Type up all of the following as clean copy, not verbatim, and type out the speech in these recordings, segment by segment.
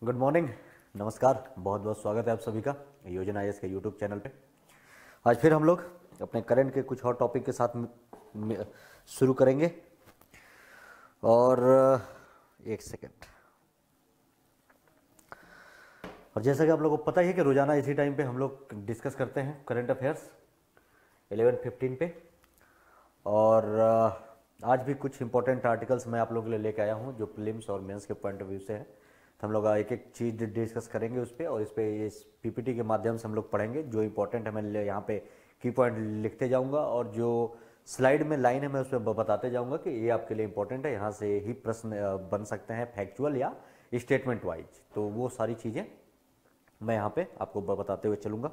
Good morning, नमस्कार। बहुत बहुत स्वागत है आप सभी का योजना आईएएस के यूट्यूब चैनल पे। आज फिर हम लोग अपने करंट के कुछ और टॉपिक के साथ शुरू करेंगे। और एक सेकेंड। और जैसा कि आप लोगों को पता ही है कि रोज़ाना इसी टाइम पे हम लोग डिस्कस करते हैं करंट अफेयर्स 11:15 पे। और आज भी कुछ इंपॉर्टेंट आर्टिकल्स मैं आप लोगों के लिए लेके आया हूँ जो प्रीलिम्स और मेंस के पॉइंट ऑफ व्यू से है। तो हम लोग एक एक चीज़ डिस्कस करेंगे उस पर, और इस पे इस पीपीटी के माध्यम से हम लोग पढ़ेंगे। जो इंपॉर्टेंट है मैं यहाँ पे की पॉइंट लिखते जाऊँगा, और जो स्लाइड में लाइन है मैं उस पर बताते जाऊँगा कि ये आपके लिए इंपॉर्टेंट है, यहाँ से ही प्रश्न बन सकते हैं फैक्चुअल या स्टेटमेंट वाइज। तो वो सारी चीज़ें मैं यहाँ पे आपको बताते हुए चलूँगा।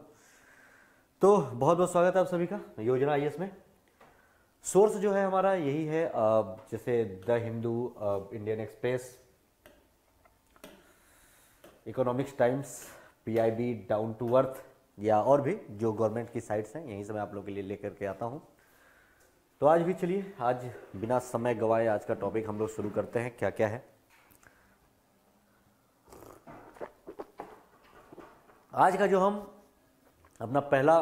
तो बहुत बहुत स्वागत है आप सभी का योजना आईएएस में। सोर्स जो है हमारा यही है, जैसे the Hindu, Indian Express, economics Times, PIB, down to earth, या और भी जो गवर्नमेंट की साइट्स हैं, यहीं से मैं आप लोगों के लिए लेकर के आता हूँ। तो आज भी चलिए, आज बिना समय गवाए आज का टॉपिक हम लोग शुरू करते हैं। क्या क्या है आज का जो हम अपना पहला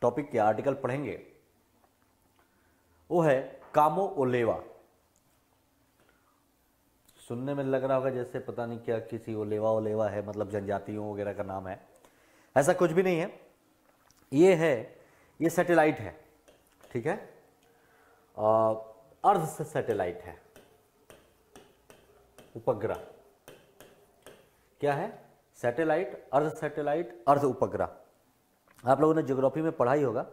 टॉपिक या आर्टिकल पढ़ेंगे वो है कामो ओलेवा। सुनने में लग रहा होगा जैसे पता नहीं क्या किसी ओलेवा ओलेवा है, मतलब जनजातियों वगैरह का नाम है। ऐसा कुछ भी नहीं है। ये सैटेलाइट है, ठीक है, अर्ध से सैटेलाइट है, उपग्रह। क्या है? सैटेलाइट, अर्ध उपग्रह। आप लोगों ने ज्योग्राफी में पढ़ाई होगा,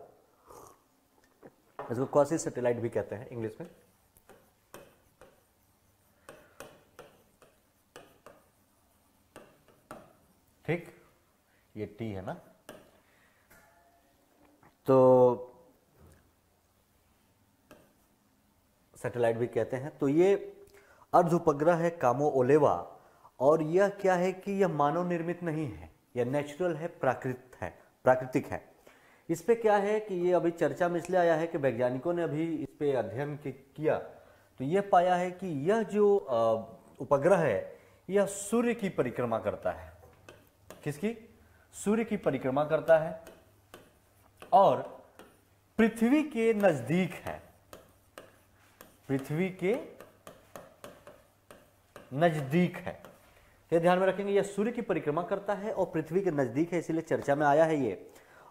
इसको क्वासी सैटेलाइट भी कहते हैं इंग्लिश में। ठीक, ये टी है ना। तो सैटेलाइट भी कहते हैं। तो ये अर्ध उपग्रह है कामो ओलेवा, और यह क्या है कि यह मानव निर्मित नहीं है, यह नेचुरल है, प्राकृतिक है। इस पे क्या है कि ये अभी चर्चा में इसलिए आया है कि वैज्ञानिकों ने अभी इस पे अध्ययन किया, तो ये पाया है कि यह जो उपग्रह है यह सूर्य की परिक्रमा करता है। किसकी? सूर्य की परिक्रमा करता है और पृथ्वी के नजदीक है। पृथ्वी के नजदीक है, ये ध्यान में रखेंगे। यह सूर्य की परिक्रमा करता है और पृथ्वी के नजदीक है, इसीलिए चर्चा में आया है ये।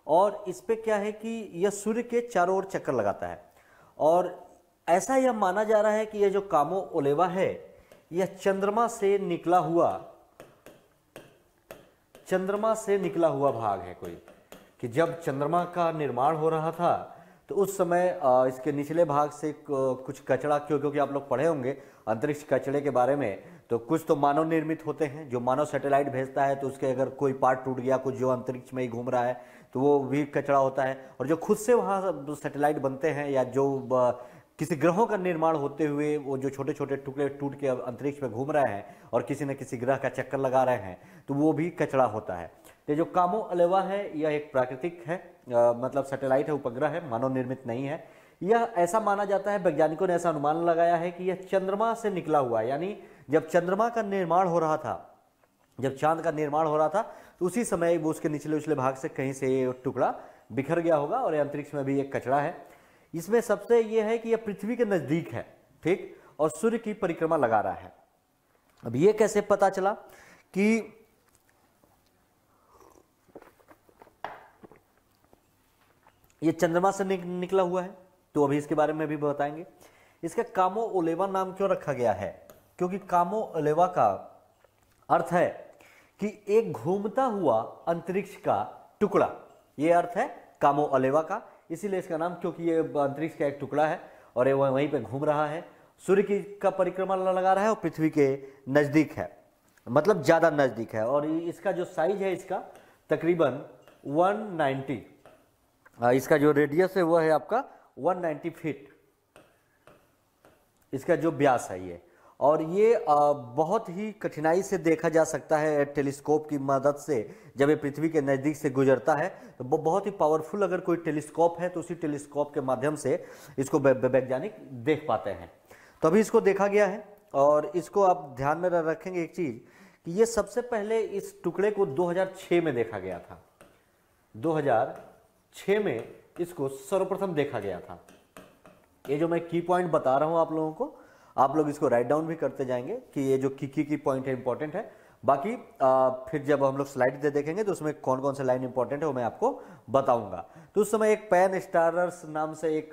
और इस पे क्या है कि यह सूर्य के चारों ओर चक्कर लगाता है, और ऐसा यह माना जा रहा है कि यह जो कामो ओलेवा है यह चंद्रमा से निकला हुआ भाग है कोई। कि जब चंद्रमा का निर्माण हो रहा था तो उस समय इसके निचले भाग से कुछ कचरा, क्योंकि आप लोग पढ़े होंगे अंतरिक्ष कचरे के बारे में, तो कुछ तो मानव निर्मित होते हैं। जो मानव सैटेलाइट भेजता है तो उसके अगर कोई पार्ट टूट गया, कुछ जो अंतरिक्ष में ही घूम रहा है, तो वो भी कचरा होता है। और जो खुद से वहाँ सैटेलाइट बनते हैं, या जो किसी ग्रहों का निर्माण होते हुए वो जो छोटे छोटे टुकड़े टूट के अंतरिक्ष में घूम रहे हैं और किसी न किसी ग्रह का चक्कर लगा रहे हैं, तो वो भी कचरा होता है। तो जो कामो ओलेवा है यह एक प्राकृतिक है, मतलब सैटेलाइट है, उपग्रह है, मानव निर्मित नहीं है। यह ऐसा माना जाता है, वैज्ञानिकों ने ऐसा अनुमान लगाया है कि यह चंद्रमा से निकला हुआ है। यानी जब चंद्रमा का निर्माण हो रहा था, जब चांद का निर्माण हो रहा था, तो उसी समय वो उसके निचले उछले भाग से कहीं से ये टुकड़ा बिखर गया होगा, और अंतरिक्ष में भी एक कचरा है। इसमें सबसे यह है कि यह पृथ्वी के नजदीक है, ठीक, और सूर्य की परिक्रमा लगा रहा है। अब ये कैसे पता चला कि ये चंद्रमा से निकला हुआ है? तो अभी इसके बारे में भी बताएंगे। इसका कामो ओलेवा नाम क्यों रखा गया है? क्योंकि कामो ओलेवा का अर्थ है कि एक घूमता हुआ अंतरिक्ष का टुकड़ा, ये अर्थ है कामो ओलेवा का। इसीलिए इसका नाम, क्योंकि ये अंतरिक्ष का एक टुकड़ा है और ये वहीं पे घूम रहा है, सूर्य की का परिक्रमा लगा रहा है और पृथ्वी के नजदीक है, मतलब ज्यादा नजदीक है। और इसका जो साइज है इसका तकरीबन 190, इसका जो रेडियस है वो है आपका 190 फीट, इसका जो व्यास है ये। और ये बहुत ही कठिनाई से देखा जा सकता है टेलीस्कोप की मदद से। जब ये पृथ्वी के नज़दीक से गुजरता है तो वो बहुत ही पावरफुल, अगर कोई टेलीस्कोप है तो उसी टेलीस्कोप के माध्यम से इसको वैज्ञानिक देख पाते हैं। तो अभी इसको देखा गया है, और इसको आप ध्यान में रखेंगे एक चीज़ कि ये सबसे पहले इस टुकड़े को 2006 में देखा गया था। 2006 में इसको सर्वप्रथम देखा गया था। ये जो मैं की पॉइंट बता रहा हूं आप लोगों को, आप लोग इसको राइट डाउन भी करते जाएंगे कि ये जो की पॉइंट है इंपॉर्टेंट है। बाकी फिर जब हम लोग स्लाइड दे देखेंगे तो उसमें कौन कौन से लाइन इंपॉर्टेंट है वो मैं आपको बताऊंगा। तो उस समय एक पैन स्टारर्स नाम से एक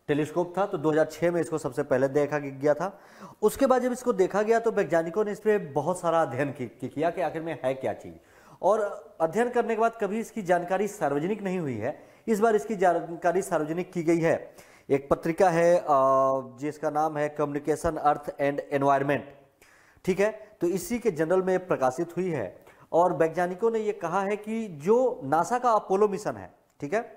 टेलीस्कोप था, तो 2006 में इसको सबसे पहले देखा गया था। उसके बाद जब इसको देखा गया तो वैज्ञानिकों ने इस पर बहुत सारा अध्ययन किया कि आखिर में है क्या चीज़, और अध्ययन करने के बाद कभी इसकी जानकारी सार्वजनिक नहीं हुई है। इस बार इसकी जानकारी सार्वजनिक की गई है। एक पत्रिका है जिसका नाम है कम्युनिकेशन अर्थ एंड एनवायरमेंट, ठीक है, तो इसी के जर्नल में प्रकाशित हुई है। और वैज्ञानिकों ने यह कहा है कि जो नासा का अपोलो मिशन है, ठीक है,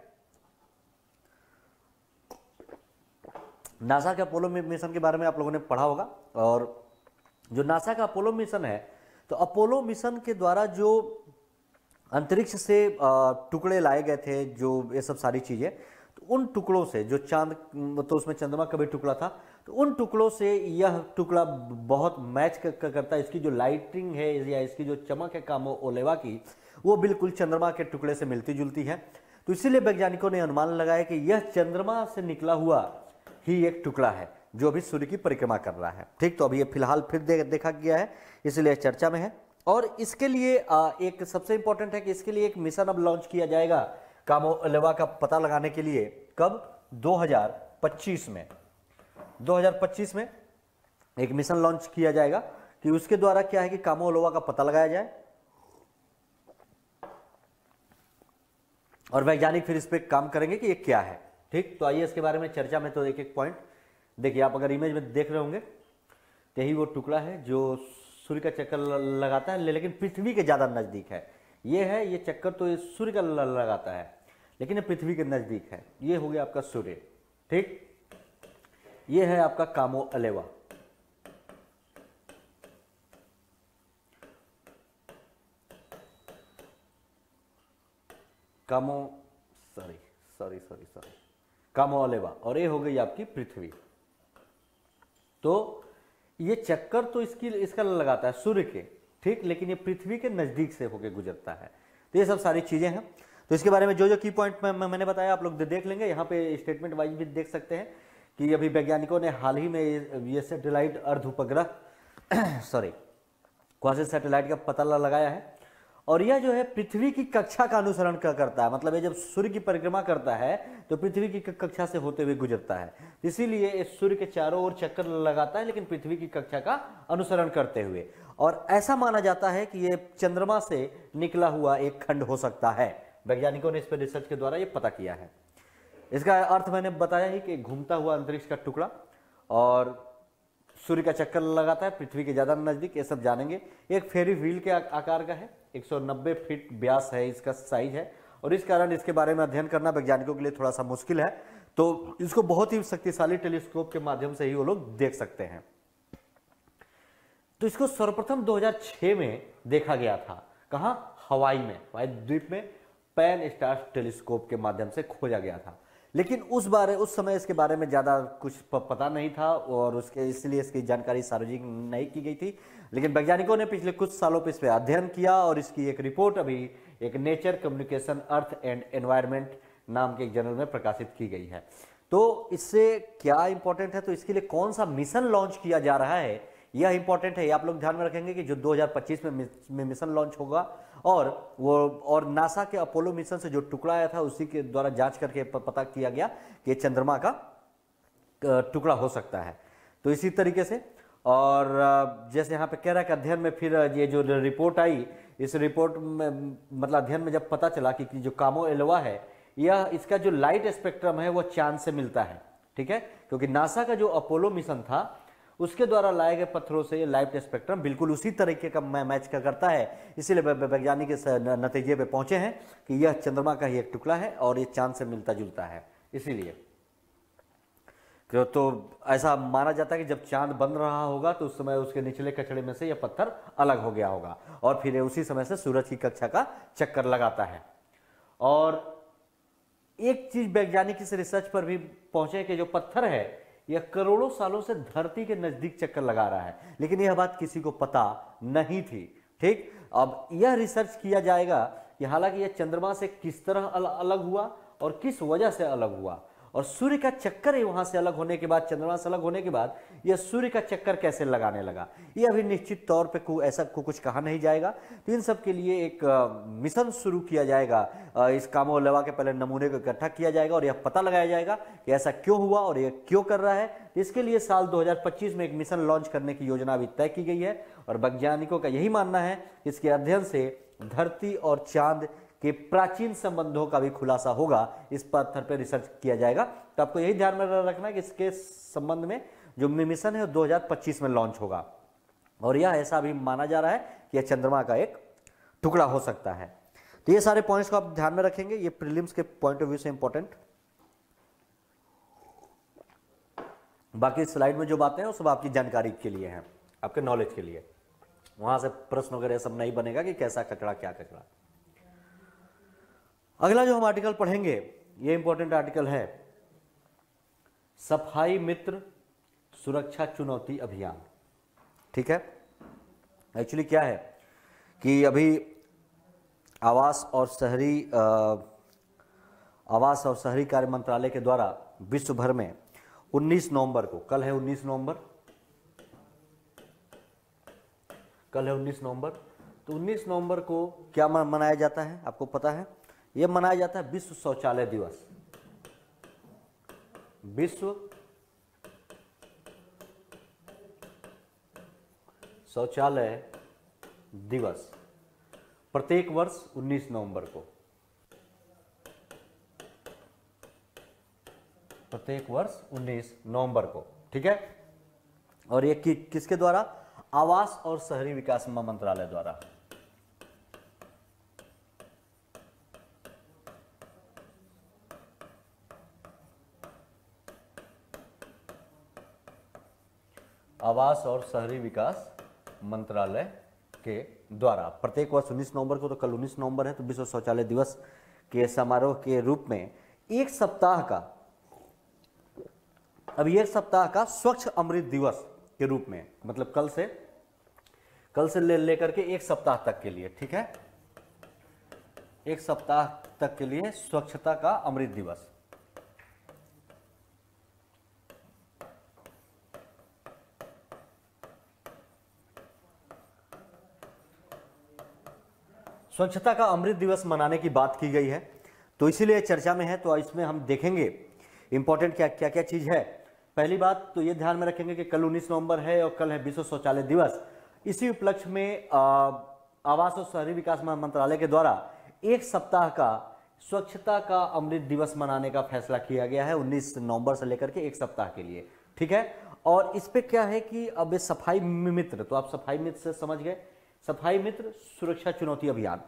नासा के अपोलो मिशन के बारे में आप लोगों ने पढ़ा होगा। और जो नासा का अपोलो मिशन है, तो अपोलो मिशन के द्वारा जो अंतरिक्ष से टुकड़े लाए गए थे, जो ये सब सारी चीजें, तो उन टुकड़ों से जो चांद, तो उसमें चंद्रमा का भी टुकड़ा था, तो उन टुकड़ों से यह टुकड़ा बहुत मैच करता है। इसकी जो लाइटिंग है या इसकी जो चमक है कामो ओलेवा की, वो बिल्कुल चंद्रमा के टुकड़े से मिलती जुलती है। तो इसीलिए वैज्ञानिकों ने अनुमान लगाया कि यह चंद्रमा से निकला हुआ ही एक टुकड़ा है जो अभी सूर्य की परिक्रमा कर रहा है। ठीक, तो अभी ये फिलहाल फिर देखा गया है, इसलिए चर्चा में है। और इसके लिए एक सबसे इंपॉर्टेंट है कि इसके लिए एक मिशन अब लॉन्च किया जाएगा कामो ओलेवा का पता लगाने के लिए। कब? 2025 में। 2025 में एक मिशन लॉन्च किया जाएगा कि उसके द्वारा क्या है कि कामो ओलेवा का पता लगाया जाए, और वैज्ञानिक फिर इस पे काम करेंगे कि ये क्या है। ठीक, तो आइए इसके बारे में चर्चा में। तो एक एक पॉइंट देखिए, आप अगर इमेज में देख रहे होंगे तो यही वो टुकड़ा है जो सूर्य का चक्कर लगाता है, लेकिन पृथ्वी के ज्यादा नजदीक है। ये चक्कर तो ये सूर्य का लगाता है, लेकिन ये पृथ्वी के नजदीक है। ये हो गया आपका सूर्य। ठीक, ये है आपका कामो ओलेवा। कामो ओलेवा, और ये हो गई आपकी पृथ्वी। तो ये चक्कर तो इसका लगाता है सूर्य के, ठीक, लेकिन ये पृथ्वी के नजदीक से होकर गुजरता है। तो ये सब सारी चीजें हैं। तो इसके बारे में जो की पॉइंट मैंने बताया आप लोग देख लेंगे। यहाँ पे स्टेटमेंट वाइज भी देख सकते हैं कि अभी वैज्ञानिकों ने हाल ही में ये सैटेलाइट अर्ध उपग्रह क्वासी सैटेलाइट का पता लगाया है, और यह जो है पृथ्वी की कक्षा का अनुसरण करता है। मतलब ये जब सूर्य की परिक्रमा करता है तो पृथ्वी की कक्षा से होते हुए गुजरता है, इसीलिए इस सूर्य के चारों ओर चक्कर लगाता है, लेकिन पृथ्वी की कक्षा का अनुसरण करते हुए। और ऐसा माना जाता है कि ये चंद्रमा से निकला हुआ एक खंड हो सकता है। वैज्ञानिकों ने इस पर रिसर्च के द्वारा ये पता किया है। इसका अर्थ मैंने बताया ही कि घूमता हुआ अंतरिक्ष का टुकड़ा, और सूर्य का चक्कर लगाता है, पृथ्वी के ज्यादा नजदीक, ये सब जानेंगे। एक फेरी व्हील के आकार का है, 190 फीट व्यास है इसका साइज है, और इस कारण इसके बारे में अध्ययन करना वैज्ञानिकों के लिए थोड़ा सा मुश्किल है। तो इसको बहुत ही शक्तिशाली टेलीस्कोप के माध्यम से ही वो लोग देख सकते हैं। तो इसको सर्वप्रथम 2006 में देखा गया था। कहां? हवाई में, हवाई द्वीप में पैन स्टार टेलीस्कोप के माध्यम से खोजा गया था। लेकिन उस समय इसके बारे में ज्यादा कुछ पता नहीं था, और इसलिए इसकी जानकारी सार्वजनिक नहीं की गई थी। लेकिन वैज्ञानिकों ने पिछले कुछ सालों पर इस पर अध्ययन किया, और इसकी एक रिपोर्ट अभी एक nature communication earth and environment नाम के एक जर्नल में प्रकाशित की गई है। तो इससे क्या इंपॉर्टेंट है, तो इसके लिए कौन सा मिशन लॉन्च किया जा रहा है, यह इंपॉर्टेंट है। ये आप लोग ध्यान में रखेंगे कि जो 2025 में मिशन लॉन्च होगा, और नासा के अपोलो मिशन से जो टुकड़ा आया था उसी के द्वारा जांच करके पता किया गया कि चंद्रमा का टुकड़ा हो सकता है। तो इसी तरीके से, और जैसे यहाँ पे कह रहा है कि अध्ययन में फिर ये जो रिपोर्ट आई, इस रिपोर्ट में मतलब अध्ययन में जब पता चला कि जो कामो ओलेवा है, यह इसका जो लाइट स्पेक्ट्रम है वो चांद से मिलता है। ठीक है, क्योंकि नासा का जो अपोलो मिशन था उसके द्वारा लाए गए पत्थरों से ये लाइट स्पेक्ट्रम बिल्कुल उसी तरीके का मैच करता है। इसीलिए वैज्ञानिक इस नतीजे पे पहुंचे हैं कि यह चंद्रमा का ही एक टुकड़ा है और ये चांद से मिलता जुलता है। इसीलिए तो ऐसा माना जाता है कि जब चांद बन रहा होगा तो उस समय उसके निचले कचड़े में से यह पत्थर अलग हो गया होगा, और फिर उसी समय से सूरज की कक्षा का चक्कर लगाता है। और एक चीज वैज्ञानिक इस रिसर्च पर भी पहुंचे कि जो पत्थर है यह करोड़ों सालों से धरती के नजदीक चक्कर लगा रहा है, लेकिन यह बात किसी को पता नहीं थी। ठीक, अब यह रिसर्च किया जाएगा कि हालांकि यह चंद्रमा से किस तरह अलग हुआ और किस वजह से अलग हुआ, और सूर्य का चक्कर वहां से अलग होने के बाद, चंद्रमा से अलग होने के बाद यह सूर्य का चक्कर कैसे लगाने लगा, यह अभी निश्चित तौर पे ऐसा कुछ कहा नहीं जाएगा। तो इन सब के लिए एक मिशन शुरू किया जाएगा। इस कामो लेवा के पहले नमूने को इकट्ठा किया जाएगा और यह पता लगाया जाएगा कि ऐसा क्यों हुआ और यह क्यों कर रहा है। इसके लिए साल 2025 में एक मिशन लॉन्च करने की योजना अभी तय की गई है, और वैज्ञानिकों का यही मानना है कि इसके अध्ययन से धरती और चांद के प्राचीन संबंधों का भी खुलासा होगा। इस पत्थर पर रिसर्च किया जाएगा। तो आपको यही ध्यान में रखना है कि इसके संबंध में जो मिशन है 2025 में लॉन्च होगा, और यह ऐसा भी माना जा रहा है कि यह चंद्रमा का एक टुकड़ा हो सकता है। तो ये सारे पॉइंट्स को आप ध्यान में रखेंगे, ये प्रीलिम्स के पॉइंट ऑफ व्यू से इंपॉर्टेंट। बाकी स्लाइड में जो बातें हैं वो सब आपकी जानकारी के लिए हैं, आपके नॉलेज के लिए। वहां से प्रश्न वगैरह सब नहीं बनेगा कि कैसा कचरा क्या कचरा। अगला जो हम आर्टिकल पढ़ेंगे ये इंपॉर्टेंट आर्टिकल है, सफाई मित्र सुरक्षा चुनौती अभियान। ठीक है, एक्चुअली क्या है कि अभी आवास और शहरी कार्य मंत्रालय के द्वारा विश्व भर में 19 नवंबर को, कल है 19 नवंबर, कल है 19 नवंबर, तो 19 नवंबर को क्या मनाया जाता है आपको पता है? यह मनाया जाता है विश्व शौचालय दिवस। विश्व शौचालय दिवस प्रत्येक वर्ष 19 नवंबर को, प्रत्येक वर्ष 19 नवंबर को। ठीक है, और ये किसके द्वारा? आवास और शहरी विकास मंत्रालय द्वारा। आवास और शहरी विकास मंत्रालय के द्वारा प्रत्येक वर्ष 19 नवंबर को, तो कल 19 नवंबर है, तो विश्व शौचालय दिवस के समारोह के रूप में एक सप्ताह का, अब एक सप्ताह का स्वच्छ अमृत दिवस के रूप में, मतलब कल से लेकर के एक सप्ताह तक के लिए। ठीक है, एक सप्ताह तक के लिए स्वच्छता का अमृत दिवस। स्वच्छता का अमृत दिवस मनाने की बात की गई है, तो इसीलिए चर्चा में है। तो इसमें हम देखेंगे इंपॉर्टेंट क्या क्या चीज है। पहली बात तो ये ध्यान में रखेंगे कि कल 19 नवंबर है और कल है विश्व शौचालय दिवस। इसी उपलक्ष्य में आवास और शहरी विकास मंत्रालय के द्वारा एक सप्ताह का स्वच्छता का अमृत दिवस मनाने का फैसला किया गया है 19 नवंबर से लेकर के एक सप्ताह के लिए। ठीक है, और इस पे क्या है कि अब सफाई मित्र, तो आप सफाई मित्र से समझ गए, सफाई मित्र सुरक्षा चुनौती अभियान।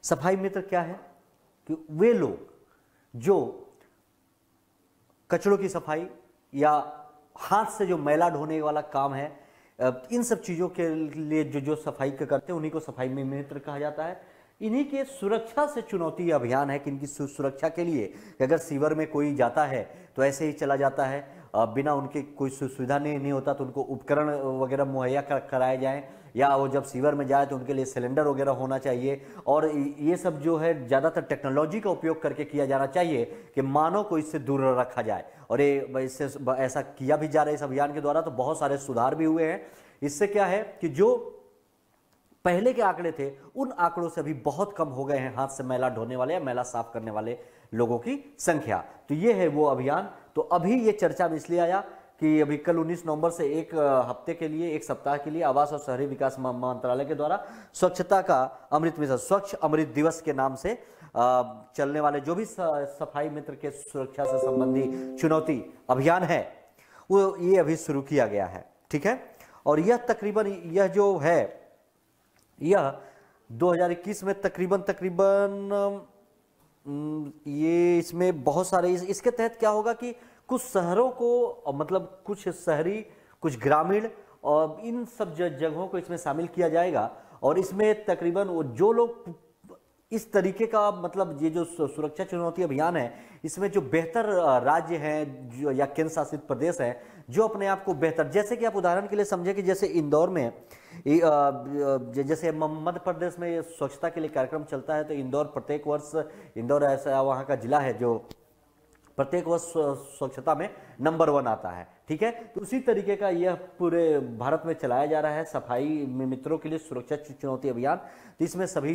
सफाई मित्र क्या है कि वे लोग जो कचरों की सफाई या हाथ से जो मैला ढोने वाला काम है, इन सब चीजों के लिए जो सफाई करते हैं उन्हीं को सफाई मित्र कहा जाता है। इन्हीं के सुरक्षा से चुनौती अभियान है कि इनकी सुरक्षा के लिए कि अगर सीवर में कोई जाता है तो ऐसे ही चला जाता है, बिना उनके कोई सुविधा नहीं होता, तो उनको उपकरण वगैरह मुहैया कराए जाएं, या वो जब सीवर में जाए तो उनके लिए सिलेंडर वगैरह होना चाहिए। और ये सब जो है ज़्यादातर टेक्नोलॉजी का उपयोग करके किया जाना चाहिए कि मानव को इससे दूर रखा जाए। और ये इससे ऐसा किया भी जा रहा है इस अभियान के द्वारा, तो बहुत सारे सुधार भी हुए हैं। इससे क्या है कि जो पहले के आंकड़े थे उन आंकड़ों से भी बहुत कम हो गए हैं हाथ से मैला ढोने वाले या मैला साफ करने वाले लोगों की संख्या। तो ये है वो अभियान। तो अभी ये चर्चा में इसलिए आया कि अभी कल 19 नवंबर से एक हफ्ते के लिए, एक सप्ताह के लिए आवास और शहरी विकास मंत्रालय के द्वारा स्वच्छता का अमृत मिशन, स्वच्छ अमृत दिवस के नाम से चलने वाले जो भी सफाई मित्र के सुरक्षा से संबंधी चुनौती अभियान है वो ये अभी शुरू किया गया है। ठीक है, और यह तकरीबन यह जो है यह 2021 में तकरीबन ये इसमें बहुत सारे इसके तहत क्या होगा कि कुछ शहरों को, मतलब कुछ शहरी, कुछ ग्रामीण और इन सब जगहों को इसमें शामिल किया जाएगा। और इसमें तकरीबन वो जो लोग इस तरीके का, मतलब ये जो सुरक्षा चुनौती अभियान है, इसमें जो बेहतर राज्य हैं या केंद्र शासित प्रदेश हैं जो अपने आप को बेहतर, जैसे कि आप उदाहरण के लिए समझे कि जैसे इंदौर में जैसे मध्य प्रदेश में ये स्वच्छता के लिए कार्यक्रम चलता है, तो इंदौर प्रत्येक वर्ष, इंदौर ऐसा वहाँ का जिला है जो प्रत्येक वर्ष स्वच्छता में नंबर 1 आता है। ठीक है, तो उसी तरीके का यह पूरे भारत में चलाया जा रहा है सफाई मित्रों के लिए सुरक्षा चुनौती अभियान। तो इसमें सभी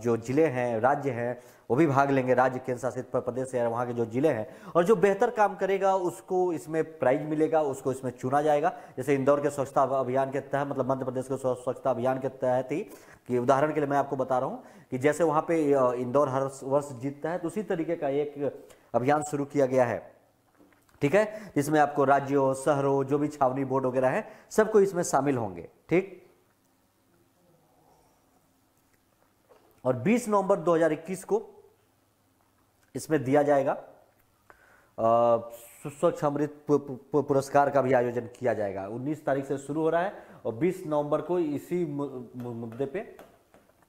जो जिले हैं, राज्य हैं, वो भी भाग लेंगे, राज्य केंद्र शासित प्रदेश है, वहाँ के जो जिले हैं, और जो बेहतर काम करेगा उसको इसमें प्राइज मिलेगा, उसको इसमें चुना जाएगा। जैसे इंदौर के स्वच्छता अभियान के तहत, मतलब मध्य प्रदेश के स्वच्छता अभियान के तहत ही, कि उदाहरण के लिए मैं आपको बता रहा हूँ कि जैसे वहाँ पे इंदौर हर वर्ष जीतता है, तो उसी तरीके का एक अभियान शुरू किया गया है। ठीक है, इसमें आपको राज्यों, शहरों, जो भी छावनी बोर्ड वगैरह है, सबको इसमें शामिल होंगे। ठीक, और 20 नवंबर 2021 को इसमें दिया जाएगा स्वच्छ अमृत पुरस्कार का भी आयोजन किया जाएगा। 19 तारीख से शुरू हो रहा है और 20 नवंबर को इसी मुद्दे पे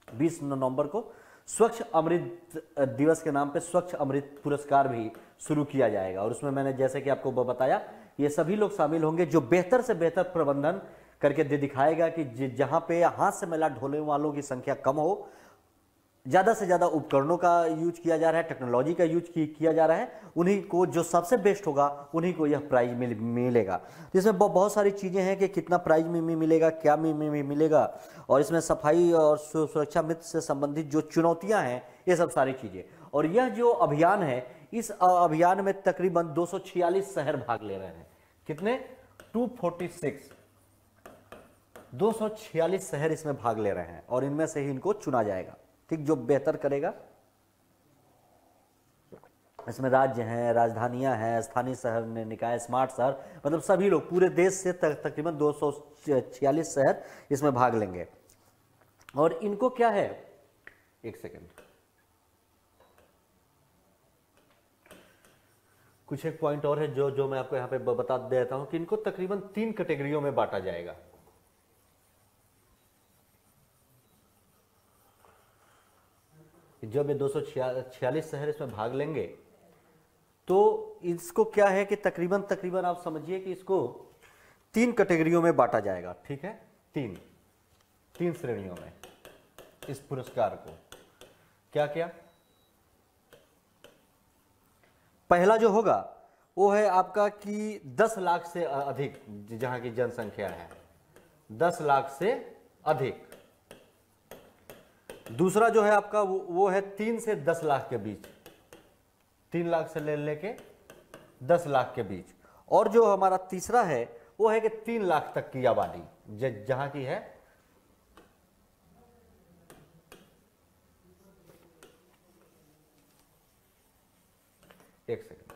20 नवंबर को स्वच्छ अमृत दिवस के नाम पे स्वच्छ अमृत पुरस्कार भी शुरू किया जाएगा। और उसमें मैंने जैसे कि आपको बताया, ये सभी लोग शामिल होंगे जो बेहतर से बेहतर प्रबंधन करके दिखाएगा कि जहां पे हाथ से मैला ढोने वालों की संख्या कम हो, ज़्यादा से ज़्यादा उपकरणों का यूज किया जा रहा है, टेक्नोलॉजी का यूज किया जा रहा है, उन्हीं को जो सबसे बेस्ट होगा उन्हीं को यह प्राइज मिलेगा। इसमें बहुत सारी चीज़ें हैं कि कितना प्राइज में मिलेगा, क्या मिलेगा, और इसमें सफाई और सुरक्षा मित्र से संबंधित जो चुनौतियां हैं, ये सब सारी चीज़ें। और यह जो अभियान है, इस अभियान में तकरीबन 246 शहर भाग ले रहे हैं। कितने? 246 246 शहर इसमें भाग ले रहे हैं, और इनमें से ही इनको चुना जाएगा। ठीक, जो बेहतर करेगा। इसमें राज्य हैं, राजधानियां हैं, स्थानीय शहर निकाय, स्मार्ट शहर, मतलब सभी लोग पूरे देश से तकरीबन 246 शहर इसमें भाग लेंगे। और इनको क्या है, एक सेकेंड, कुछ एक पॉइंट और है जो मैं आपको यहां पे बता देता हूं कि इनको तकरीबन 3 कैटेगरियों में बांटा जाएगा। जब ये 246 शहर इसमें भाग लेंगे, तो इसको क्या है कि तकरीबन आप समझिए कि इसको 3 कैटेगरियों में बांटा जाएगा। ठीक है, तीन श्रेणियों में इस पुरस्कार को। क्या क्या? पहला जो होगा वो है आपका कि 10 लाख से अधिक, जहां की जनसंख्या है 10 लाख से अधिक। दूसरा जो है आपका वो है 3 से 10 लाख के बीच, 3 लाख से लेके 10 लाख के बीच। और जो हमारा तीसरा है वो है कि 3 लाख तक की आबादी जहां की है, एक सेकंड,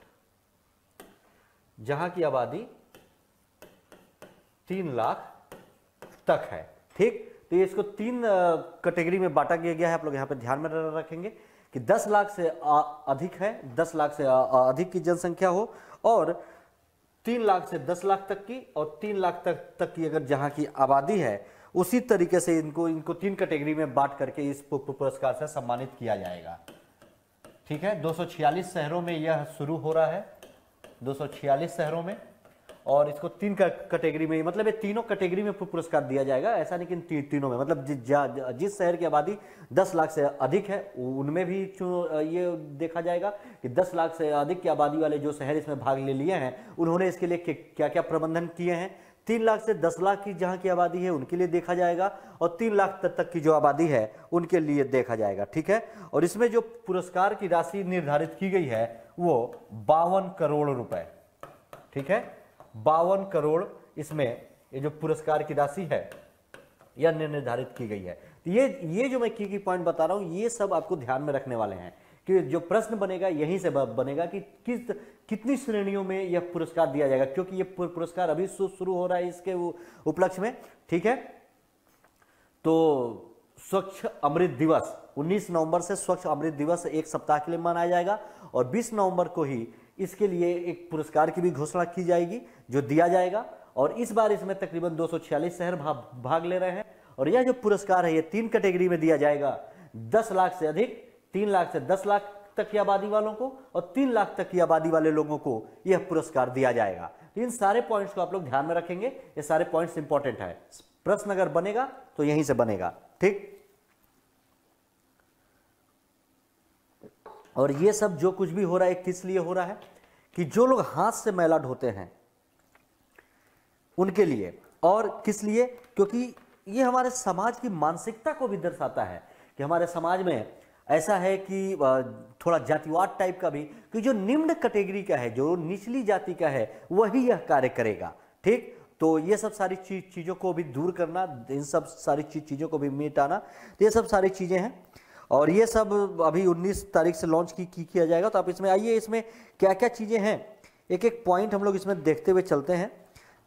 जहां की आबादी 3 लाख तक है। ठीक, तो इसको 3 कैटेगरी में बांटा गया है। आप लोग यहाँ पे ध्यान में रखेंगे कि 10 लाख से अधिक है, 10 लाख से अधिक की जनसंख्या हो, और 3 लाख से 10 लाख तक की, और 3 लाख तक की अगर जहां की आबादी है, उसी तरीके से इनको 3 कैटेगरी में बांट करके इस पुरस्कार से सम्मानित किया जाएगा। ठीक है, 246 शहरों में यह शुरू हो रहा है, 246 शहरों में, और इसको 3 कैटेगरी में, मतलब ये तीनों कैटेगरी में पुरस्कार दिया जाएगा। ऐसा नहीं कि तीनों में, मतलब जिस शहर की आबादी 10 लाख से अधिक है उनमें भी ये देखा जाएगा कि 10 लाख से अधिक की आबादी वाले जो शहर इसमें भाग ले लिए हैं, उन्होंने इसके लिए क्या क्या प्रबंधन किए हैं। 3 लाख से 10 लाख की जहां की आबादी है उनके लिए देखा जाएगा, और 3 लाख तक की जो आबादी है उनके लिए देखा जाएगा। ठीक है, और इसमें जो पुरस्कार की राशि निर्धारित की गई है वो 52 करोड़ रुपए। ठीक है, 52 करोड़ इसमें ये जो पुरस्कार की राशि है यह निर्धारित की गई है। तो ये जो मैं की पॉइंट बता रहा हूं, ये सब आपको ध्यान में रखने वाले हैं कि जो प्रश्न बनेगा यहीं से बनेगा कि कितनी श्रेणियों में यह पुरस्कार दिया जाएगा, क्योंकि यह पुरस्कार अभी शुरू हो रहा है इसके उपलक्ष्य में। ठीक है, तो स्वच्छ अमृत दिवस 19 नवंबर से स्वच्छ अमृत दिवस एक सप्ताह के लिए मनाया जाएगा, और 20 नवंबर को ही इसके लिए एक पुरस्कार की भी घोषणा की जाएगी जो दिया जाएगा। और इस बार इसमें तकरीबन 246 शहर भाग ले रहे हैं, और यह जो पुरस्कार है ये 3 कैटेगरी में दिया जाएगा, 10 लाख से अधिक, 3 लाख से 10 लाख तक की आबादी वालों को, और 3 लाख तक की आबादी वाले लोगों को यह पुरस्कार दिया जाएगा। तो इन सारे पॉइंट्स को आप लोग ध्यान में रखेंगे, ये सारे पॉइंट्स इंपॉर्टेंट है। प्रश्न अगर बनेगा तो यहीं से बनेगा, ठीक। और ये सब जो कुछ भी हो रहा है किस लिए हो रहा है कि जो लोग हाथ से मैला ढोते हैं उनके लिए, और किस लिए, क्योंकि ये हमारे समाज की मानसिकता को भी दर्शाता है कि हमारे समाज में ऐसा है कि थोड़ा जातिवाद टाइप का भी, कि जो निम्न कैटेगरी का है, जो निचली जाति का है, वही यह कार्य करेगा, ठीक। तो ये सब सारी चीज़ों को भी दूर करना, इन सब सारी चीज़ों को भी मिटाना, तो ये सब सारी चीज़ें हैं। और ये सब अभी 19 तारीख से लॉन्च किया जाएगा। तो आप इसमें आइए, इसमें क्या क्या चीज़ें हैं, एक एक पॉइंट हम लोग इसमें देखते हुए चलते हैं,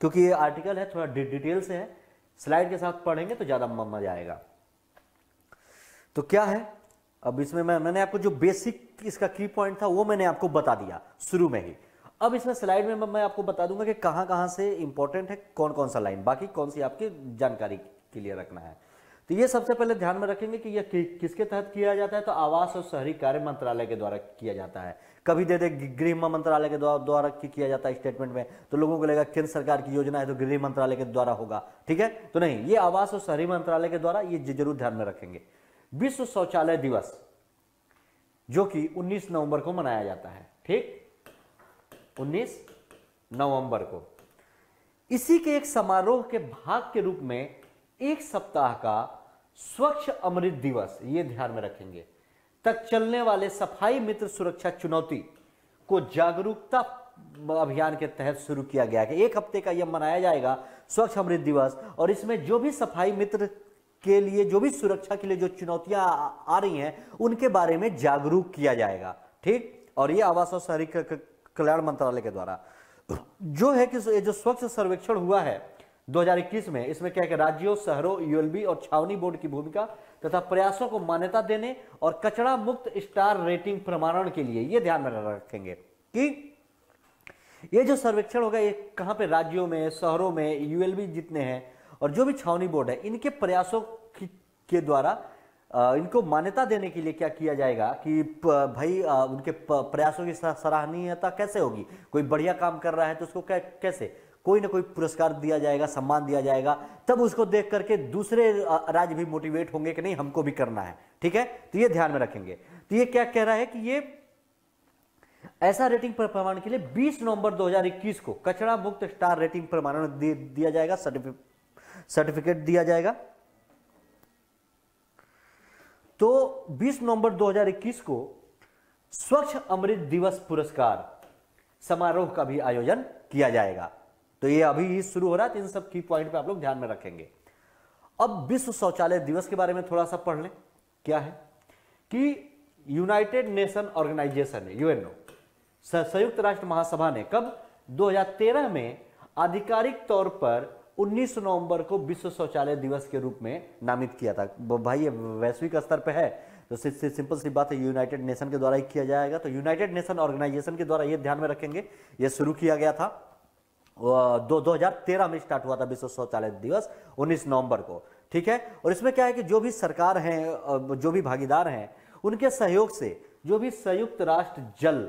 क्योंकि ये आर्टिकल है थोड़ा डिटेल से है, स्लाइड के साथ पढ़ेंगे तो ज़्यादा मजा आएगा। तो क्या है, अब इसमें मैंने आपको जो बेसिक इसका की पॉइंट था वो मैंने आपको बता दिया शुरू में ही। अब इसमें स्लाइड में मैं आपको बता दूंगा कि कहाँ कहाँ से इंपॉर्टेंट है, कौन कौन सा लाइन, बाकी कौन सी आपकी जानकारी के लिए रखना है। तो ये सबसे पहले ध्यान में रखेंगे कि यह किसके तहत किया जाता है, तो आवास और शहरी कार्य मंत्रालय के द्वारा किया जाता है। कभी दे दे गृह मंत्रालय के द्वारा किया जाता है स्टेटमेंट में, तो लोगों को लगेगा केंद्र सरकार की योजना है तो गृह मंत्रालय के द्वारा होगा, ठीक है। तो नहीं, ये आवास और शहरी मंत्रालय के द्वारा, ये जरूर ध्यान में रखेंगे। विश्व शौचालय दिवस जो कि 19 नवंबर को मनाया जाता है, ठीक, 19 नवंबर को। इसी के एक समारोह के भाग के रूप में एक सप्ताह का स्वच्छ अमृत दिवस, ये ध्यान में रखेंगे, तक चलने वाले सफाई मित्र सुरक्षा चुनौती को जागरूकता अभियान के तहत शुरू किया गया है कि एक हफ्ते का यह मनाया जाएगा स्वच्छ अमृत दिवस। और इसमें जो भी सफाई मित्र के लिए, जो भी सुरक्षा के लिए जो चुनौतियां आ रही हैं, उनके बारे में जागरूक किया जाएगा, ठीक। और ये आवास और शहरी कल्याण मंत्रालय के द्वारा जो है कि जो स्वच्छ सर्वेक्षण हुआ है 2021 में, इसमें क्या है कि राज्यों, शहरों, यूएलबी और छावनी बोर्ड की भूमिका तथा प्रयासों को मान्यता देने और कचरा मुक्त स्टार रेटिंग प्रमाणन के लिए ये ध्यान में रखेंगे कि ये जो सर्वेक्षण होगा ये कहां पे, राज्यों में, शहरों में, यूएलबी जितने हैं और जो भी छावनी बोर्ड है, इनके प्रयासों के द्वारा इनको मान्यता देने के लिए क्या किया जाएगा कि भाई उनके प्रयासों की सराहनीयता कैसे होगी। कोई बढ़िया काम कर रहा है तो उसको कैसे कोई ना कोई पुरस्कार दिया जाएगा, सम्मान दिया जाएगा, तब उसको देख करके दूसरे राज्य भी मोटिवेट होंगे कि नहीं हमको भी करना है, ठीक है। तो ये ध्यान में रखेंगे। तो ये क्या कह रहा है कि ये ऐसा रेटिंग प्रमाण के लिए 20 नवंबर 2021 को कचरा मुक्त स्टार रेटिंग प्रमाणन दिया जाएगा, सर्टिफिकेट दिया जाएगा। तो 20 नवंबर 2021 को स्वच्छ अमृत दिवस पुरस्कार समारोह का भी आयोजन किया जाएगा। तो ये अभी शुरू हो रहा है, तो इन सब की पॉइंट पे आप लोग ध्यान में रखेंगे। अब विश्व शौचालय दिवस के बारे में थोड़ा सा पढ़ लें। क्या है कि यूनाइटेड नेशन ऑर्गेनाइजेशन, यूएनओ, संयुक्त राष्ट्र महासभा ने कब 2013 में आधिकारिक तौर पर 19 नवंबर को विश्व शौचालय दिवस के रूप में नामित किया था। भाई ये वैश्विक स्तर पे है, तो सिंपल सी बात है, यूनाइटेड नेशन के द्वारा ही किया जाएगा। तो यूनाइटेड नेशन ऑर्गेनाइजेशन के द्वारा ये ध्यान में रखेंगे, ये शुरू किया गया था 2013 में स्टार्ट हुआ था विश्व शौचालय दिवस 19 नवंबर को, ठीक है। और इसमें क्या है कि जो भी सरकार हैं, जो भी भागीदार हैं, उनके सहयोग से जो भी संयुक्त राष्ट्र जल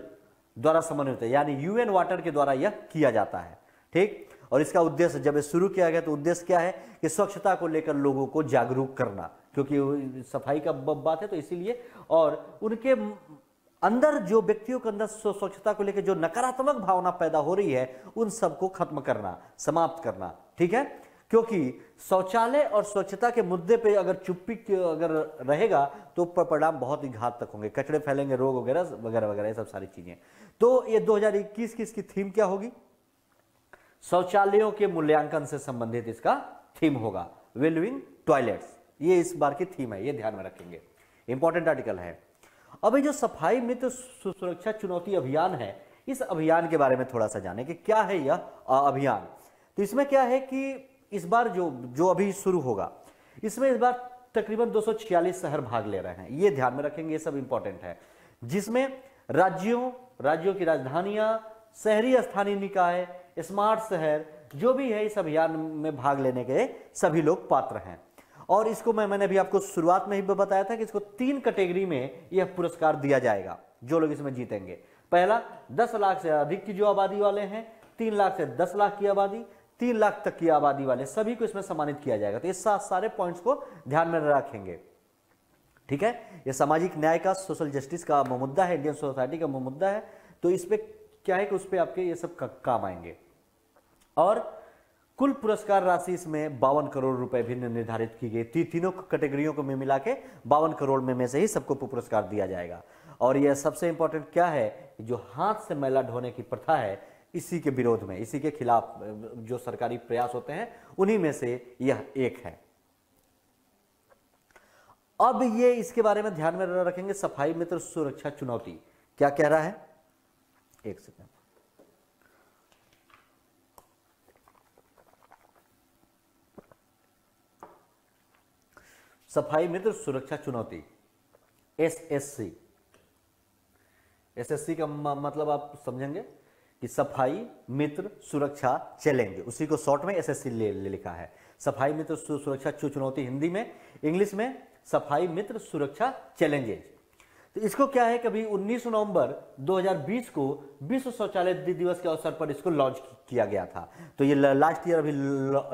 द्वारा समन्वित है, यानी यूएन वाटर के द्वारा यह किया जाता है, ठीक। और इसका उद्देश्य जब ये शुरू किया गया तो उद्देश्य क्या है कि स्वच्छता को लेकर लोगों को जागरूक करना, क्योंकि सफाई का बात है तो इसीलिए, और उनके अंदर जो व्यक्तियों के अंदर स्वच्छता को लेकर जो नकारात्मक भावना पैदा हो रही है उन सबको खत्म करना, समाप्त करना, ठीक है। क्योंकि शौचालय और स्वच्छता के मुद्दे पे अगर चुप्पी अगर रहेगा तो परिणाम बहुत ही घातक होंगे, कचरे फैलेंगे, रोग वगैरह वगैरह वगैरह, ये सब सारी चीजें। तो ये 2021 की इसकी थीम क्या होगी, शौचालयों के मूल्यांकन से संबंधित इसका थीम होगा, वेलविंग टॉयलेट्स, ये इस बार की थीम है, ये ध्यान में रखेंगे, इंपॉर्टेंट आर्टिकल है। अब ये जो सफाई मित्र सुरक्षा चुनौती अभियान है, इस अभियान के बारे में थोड़ा सा जाने कि क्या है यह अभियान। तो इसमें क्या है कि इस बार जो अभी शुरू होगा, इसमें इस बार तकरीबन 246 शहर भाग ले रहे हैं, ये ध्यान में रखेंगे, ये सब इंपॉर्टेंट है। जिसमें राज्यों की राजधानियां, शहरी स्थानीय निकाय, स्मार्ट शहर, जो भी है इस अभियान में भाग लेने के सभी लोग पात्र हैं। और इसको मैंने भी आपको शुरुआत में ही बताया था कि इसको 3 कैटेगरी में यह पुरस्कार दिया जाएगा जो लोग इसमें जीतेंगे। पहला 10 लाख से अधिक की जो आबादी वाले हैं, 3 लाख से 10 लाख की आबादी, 3 लाख तक की आबादी वाले सभी को इसमें सम्मानित किया जाएगा। तो ये सारे पॉइंट्स को ध्यान में रखेंगे, ठीक है। ये सामाजिक न्याय का, सोशल जस्टिस का मुद्दा है, इंडियन सोसाइटी का मुद्दा है। तो इस पे क्या है कि उस पे आपके ये सब काम आएंगे। और कुल पुरस्कार राशि इसमें 52 करोड़ रुपए भी निर्धारित की गई। तीनों कैटेगरियों को मिला के 52 करोड़ में से ही सबको पुरस्कार दिया जाएगा। और यह सबसे इंपॉर्टेंट क्या है, जो हाथ से मैला ढोने की प्रथा है, इसी के विरोध में, इसी के खिलाफ जो सरकारी प्रयास होते हैं, उन्हीं में से यह एक है। अब ये इसके बारे में ध्यान में रखेंगे, सफाई मित्र सुरक्षा चुनौती क्या कह रहा है। एक सेकंड, सफाई मित्र सुरक्षा चुनौती, एसएससी। एसएससी का मतलब आप समझेंगे कि सफाई मित्र सुरक्षा चैलेंज, उसी को शॉर्ट में एसएससी ले लिखा है। सफाई मित्र सुरक्षा चुनौती हिंदी में, इंग्लिश में सफाई मित्र सुरक्षा चैलेंजेस। तो इसको क्या है, कभी 19 नवंबर 2020 को विश्व शौचालय दिवस के अवसर पर इसको लॉन्च किया गया था। तो ये लास्ट ईयर अभी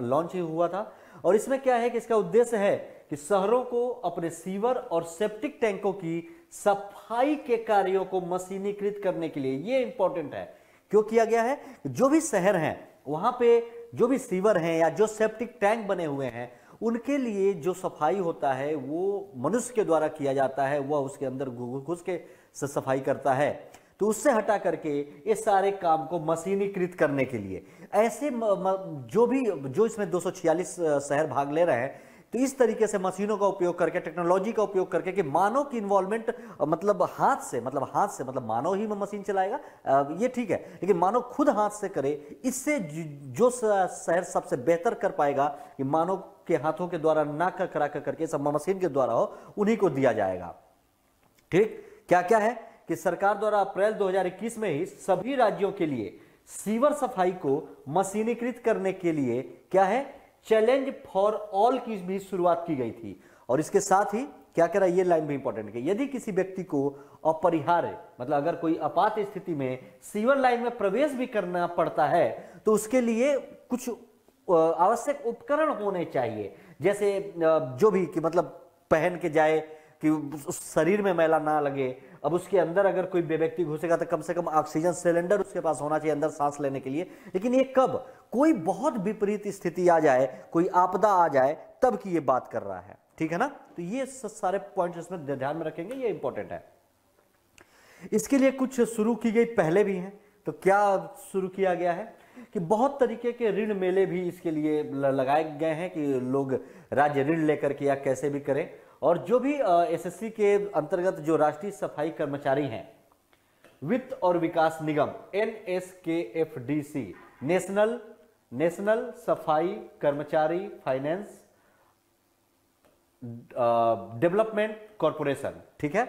लॉन्च ही हुआ था। और इसमें क्या है कि इसका उद्देश्य है कि शहरों को अपने सीवर और सेप्टिक टैंकों की सफाई के कार्यों को मशीनीकृत करने के लिए, ये इंपॉर्टेंट है। क्यों किया गया है, जो भी शहर हैं वहां पे जो भी सीवर हैं या जो सेप्टिक टैंक बने हुए हैं, उनके लिए जो सफाई होता है वो मनुष्य के द्वारा किया जाता है, वह उसके अंदर घुस के सफाई करता है। तो उससे हटा करके ये सारे काम को मशीनीकृत करने के लिए ऐसे जो इसमें 246 शहर भाग ले रहे हैं, तो इस तरीके से मशीनों का उपयोग करके, टेक्नोलॉजी का उपयोग करके, कि मानव की इन्वॉल्वमेंट, मतलब हाथ से मतलब मानव ही में मशीन चलाएगा, ये ठीक है, लेकिन मानव खुद हाथ से करे। इससे जो शहर सबसे बेहतर कर पाएगा कि मानव के हाथों के द्वारा ना करा करके सब मशीन के द्वारा हो, उन्हीं को दिया जाएगा। ठीक, क्या क्या है कि सरकार द्वारा अप्रैल 2021 में ही सभी राज्यों के लिए सीवर सफाई को मशीनीकृत करने के लिए क्या है, चैलेंज फॉर ऑल की भी शुरुआत की गई थी। और इसके साथ ही क्या कह रहा है, ये लाइन भी इंपॉर्टेंट है, यदि किसी व्यक्ति को अपरिहार्य, मतलब अगर कोई आपात स्थिति में सीवर लाइन में प्रवेश भी करना पड़ता है, तो उसके लिए कुछ आवश्यक उपकरण होने चाहिए। जैसे जो भी कि मतलब पहन के जाए कि शरीर में मैला ना लगे। अब उसके अंदर अगर कोई व्यक्ति घुसेगा तो कम से कम ऑक्सीजन सिलेंडर उसके पास होना चाहिए अंदर सांस लेने के लिए। लेकिन ये कब कोई बहुत विपरीत स्थिति आ जाए, कोई आपदा आ जाए, तब की ये बात कर रहा है। ठीक है ना। तो ये सारे पॉइंट्स इसमें ध्यान में रखेंगे, ये इंपॉर्टेंट है। इसके लिए कुछ शुरू की गई पहले भी हैं। तो क्या शुरू किया गया है कि बहुत तरीके के ऋण मेले भी इसके लिए लगाए गए हैं कि लोग राज्य ऋण लेकर के या कैसे भी करें। और जो भी एसएससी के अंतर्गत जो राष्ट्रीय सफाई कर्मचारी हैं, वित्त और विकास निगम NSKFDC, नेशनल सफाई कर्मचारी फाइनेंस डेवलपमेंट कॉरपोरेशन, ठीक है।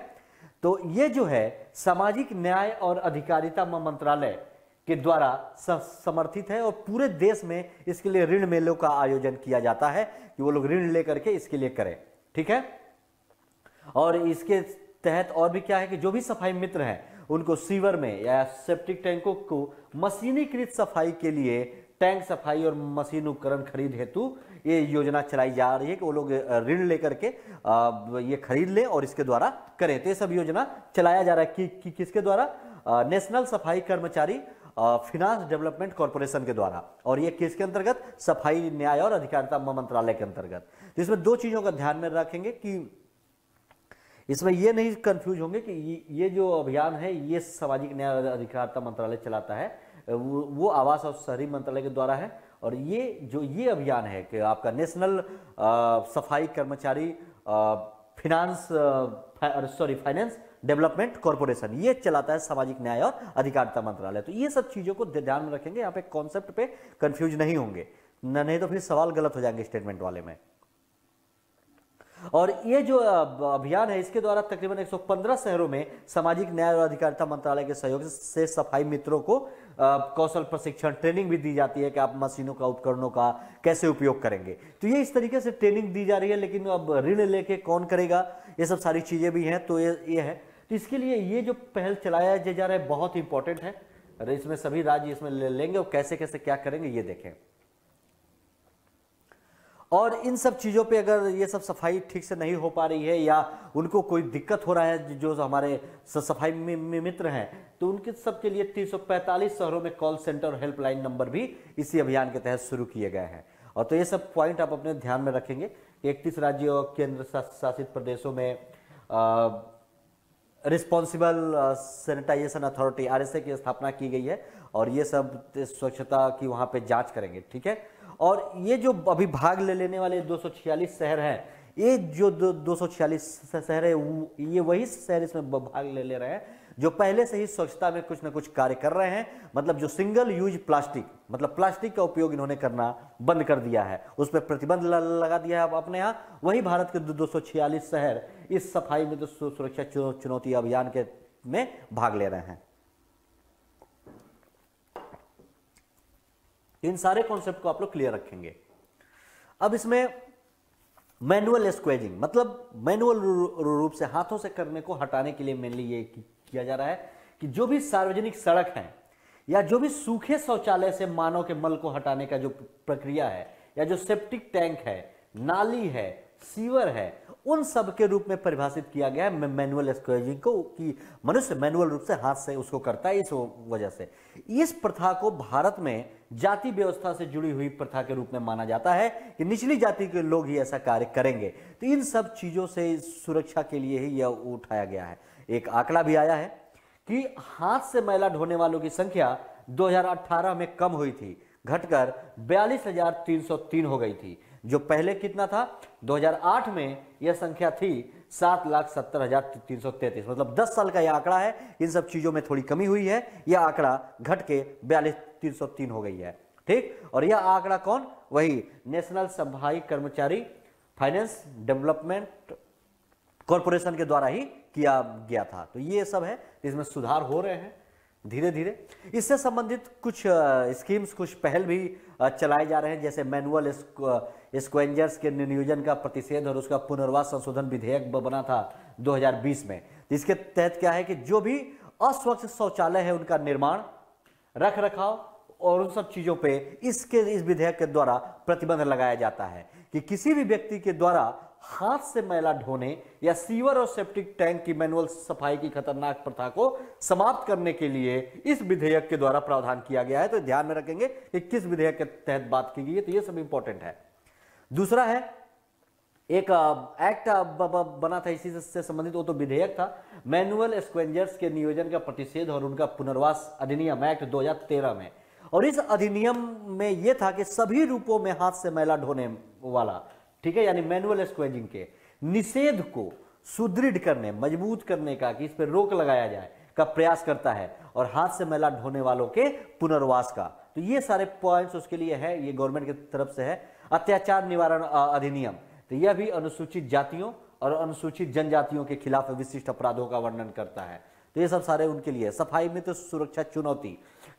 तो ये जो है सामाजिक न्याय और अधिकारिता मंत्रालय के द्वारा समर्थित है और पूरे देश में इसके लिए ऋण मेलों का आयोजन किया जाता है कि वो लोग ऋण लेकर के इसके लिए करें। ठीक है। और इसके तहत और भी क्या है कि जो भी सफाई मित्र हैं उनको सीवर में या सेप्टिक टैंकों को मशीनीकृत सफाई के लिए टैंक सफाई और मशीन उपकरण खरीद हेतु ये योजना चलाई जा रही है कि वो लोग ऋण लेकर के ये खरीद लें और इसके द्वारा करें। तो ये सब योजना चलाया जा रहा है कि किसके द्वारा, नेशनल सफाई कर्मचारी फिनांस डेवलपमेंट कॉरपोरेशन के द्वारा। और ये किसके अंतर्गत, सफाई न्याय और अधिकारिता मंत्रालय के अंतर्गत। तो इसमें दो चीजों का ध्यान में रखेंगे कि इसमें ये नहीं कंफ्यूज होंगे कि ये जो अभियान है ये सामाजिक न्याय और अधिकारिता मंत्रालय चलाता है, वो आवास और शहरी मंत्रालय के द्वारा है। और ये अभियान है कि आपका नेशनल सफाई कर्मचारी फाइनेंस डेवलपमेंट कॉरपोरेशन, ये चलाता है सामाजिक न्याय और अधिकारिता मंत्रालय। तो ये सब चीजों को ध्यान में रखेंगे, यहाँ पे कॉन्सेप्ट पे कंफ्यूज नहीं होंगे, नहीं तो फिर सवाल गलत हो जाएंगे स्टेटमेंट वाले में। और ये जो अभियान है इसके द्वारा तकरीबन 115 शहरों में सामाजिक न्याय और अधिकारिता मंत्रालय के सहयोग से सफाई मित्रों को कौशल प्रशिक्षण ट्रेनिंग भी दी जाती है कि आप मशीनों का, उपकरणों का कैसे उपयोग करेंगे। तो ये इस तरीके से ट्रेनिंग दी जा रही है। लेकिन अब ऋण लेके कौन करेगा, ये सब सारी चीजें भी हैं। तो ये है, तो इसके लिए ये जो पहल चलाया जा रहा है बहुत इंपॉर्टेंट है। अरे इसमें सभी राज्य इसमें लेंगे और कैसे कैसे क्या करेंगे ये देखें। और इन सब चीज़ों पे अगर ये सब सफाई ठीक से नहीं हो पा रही है या उनको कोई दिक्कत हो रहा है, जो हमारे सफाई मित्र हैं, तो उनके सबके लिए 345 शहरों में कॉल सेंटर और हेल्पलाइन नंबर भी इसी अभियान के तहत शुरू किए गए हैं। और तो ये सब पॉइंट आप अपने ध्यान में रखेंगे। 31 राज्यों और केंद्र शासित प्रदेशों में रिस्पॉन्सिबल सैनिटाइजेशन अथॉरिटी RSA की स्थापना की गई है और ये सब स्वच्छता की वहाँ पे जांच करेंगे, ठीक है। और ये जो अभी भाग लेने वाले 246 शहर हैं, ये जो 246 शहर है ये वही शहर इसमें भाग ले रहे हैं जो पहले से ही स्वच्छता में कुछ ना कुछ कार्य कर रहे हैं। मतलब जो सिंगल यूज प्लास्टिक, मतलब प्लास्टिक का उपयोग इन्होंने करना बंद कर दिया है, उस पर प्रतिबंध लगा दिया है अपने यहाँ। वही भारत के 246 शहर इस सफाई में तो सुरक्षा चुनौती अभियान के में भाग ले रहे हैं। इन सारे कॉन्सेप्ट को आप लोग क्लियर रखेंगे। अब इसमें मैनुअल स्क्वेजिंग, मतलब मैनुअल रूप से हाथों से करने को हटाने के लिए मेनली ये किया जा रहा है कि जो भी सार्वजनिक सड़क है या जो भी सूखे शौचालय से मानव के मल को हटाने का जो प्रक्रिया है, या जो सेप्टिक टैंक है, नाली है, सीवर है, उन सब के रूप में परिभाषित किया गया है मैनुअल स्क्वेजिंग को, कि मनुष्य मैनुअल रूप से हाथ से उसको करता है। इस वजह से इस प्रथा को भारत में जाति व्यवस्था से जुड़ी हुई प्रथा के रूप में माना जाता है कि निचली जाति के लोग ही ऐसा कार्य करेंगे। तो इन सब चीजों से सुरक्षा के लिए ही यह उठाया गया है। एक आंकड़ा भी आया है कि हाथ से मैला ढोने वालों की संख्या 2018 में कम हुई थी, घटकर 42,303 हो गई थी। जो पहले कितना था, 2008 में यह संख्या थी 7,70,333। मतलब 10 साल का यह आंकड़ा है। इन सब चीजों में थोड़ी कमी हुई है, यह आंकड़ा घट के 42,303 हो गई है, ठीक। और यह आंकड़ा कौन, वही नेशनल सफाई कर्मचारी फाइनेंस डेवलपमेंट कॉरपोरेशन के द्वारा ही किया गया था। तो ये सब है, इसमें सुधार हो रहे हैं धीरे धीरे। इससे संबंधित कुछ स्कीम्स, कुछ पहल भी चलाए जा रहे हैं, जैसे मैनुअल स्क्वेंजर्स के नियोजन का प्रतिषेध और उसका पुनर्वास संशोधन विधेयक बना था 2020 में। इसके तहत क्या है कि जो भी अस्वच्छ शौचालय है उनका निर्माण, रख रखाव और उन सब चीजों पे इस विधेयक के द्वारा प्रतिबंध लगाया जाता है कि किसी भी व्यक्ति के द्वारा हाथ से मैला ढोने या सीवर और सेप्टिक टैंक की मैनुअल सफाई की खतरनाक प्रथा को समाप्त करने के लिए इस विधेयक के द्वारा प्रावधान किया गया है। तो ध्यान में रखेंगे कि किस विधेयक के तहत बात की गई है, तो ये सब इंपॉर्टेंट है। दूसरा है एक एक्ट बना था इसी से संबंधित, वो तो विधेयक था, मैनुअल स्क्वेंजर्स के नियोजन का प्रतिषेध और उनका पुनर्वास अधिनियम एक्ट 2013 में। और इस अधिनियम में यह था कि सभी रूपों में हाथ से मैला ढोने वाला, ठीक है, यानी मैनुअल स्क्वेजिंग के निषेध को सुदृढ़ करने, मजबूत करने का, कि इस पर रोक लगाया जाए का प्रयास करता है, और हाथ से मैला ढोने वालों के पुनर्वास का। तो ये सारे पॉइंट्स उसके लिए है, ये गवर्नमेंट की तरफ से है। अत्याचार निवारण अधिनियम, तो यह भी अनुसूचित जातियों और अनुसूचित जनजातियों के खिलाफ विशिष्ट अपराधों का वर्णन करता है। तो ये सब सारे उनके लिए। सफाई में तो सुरक्षा चुनौती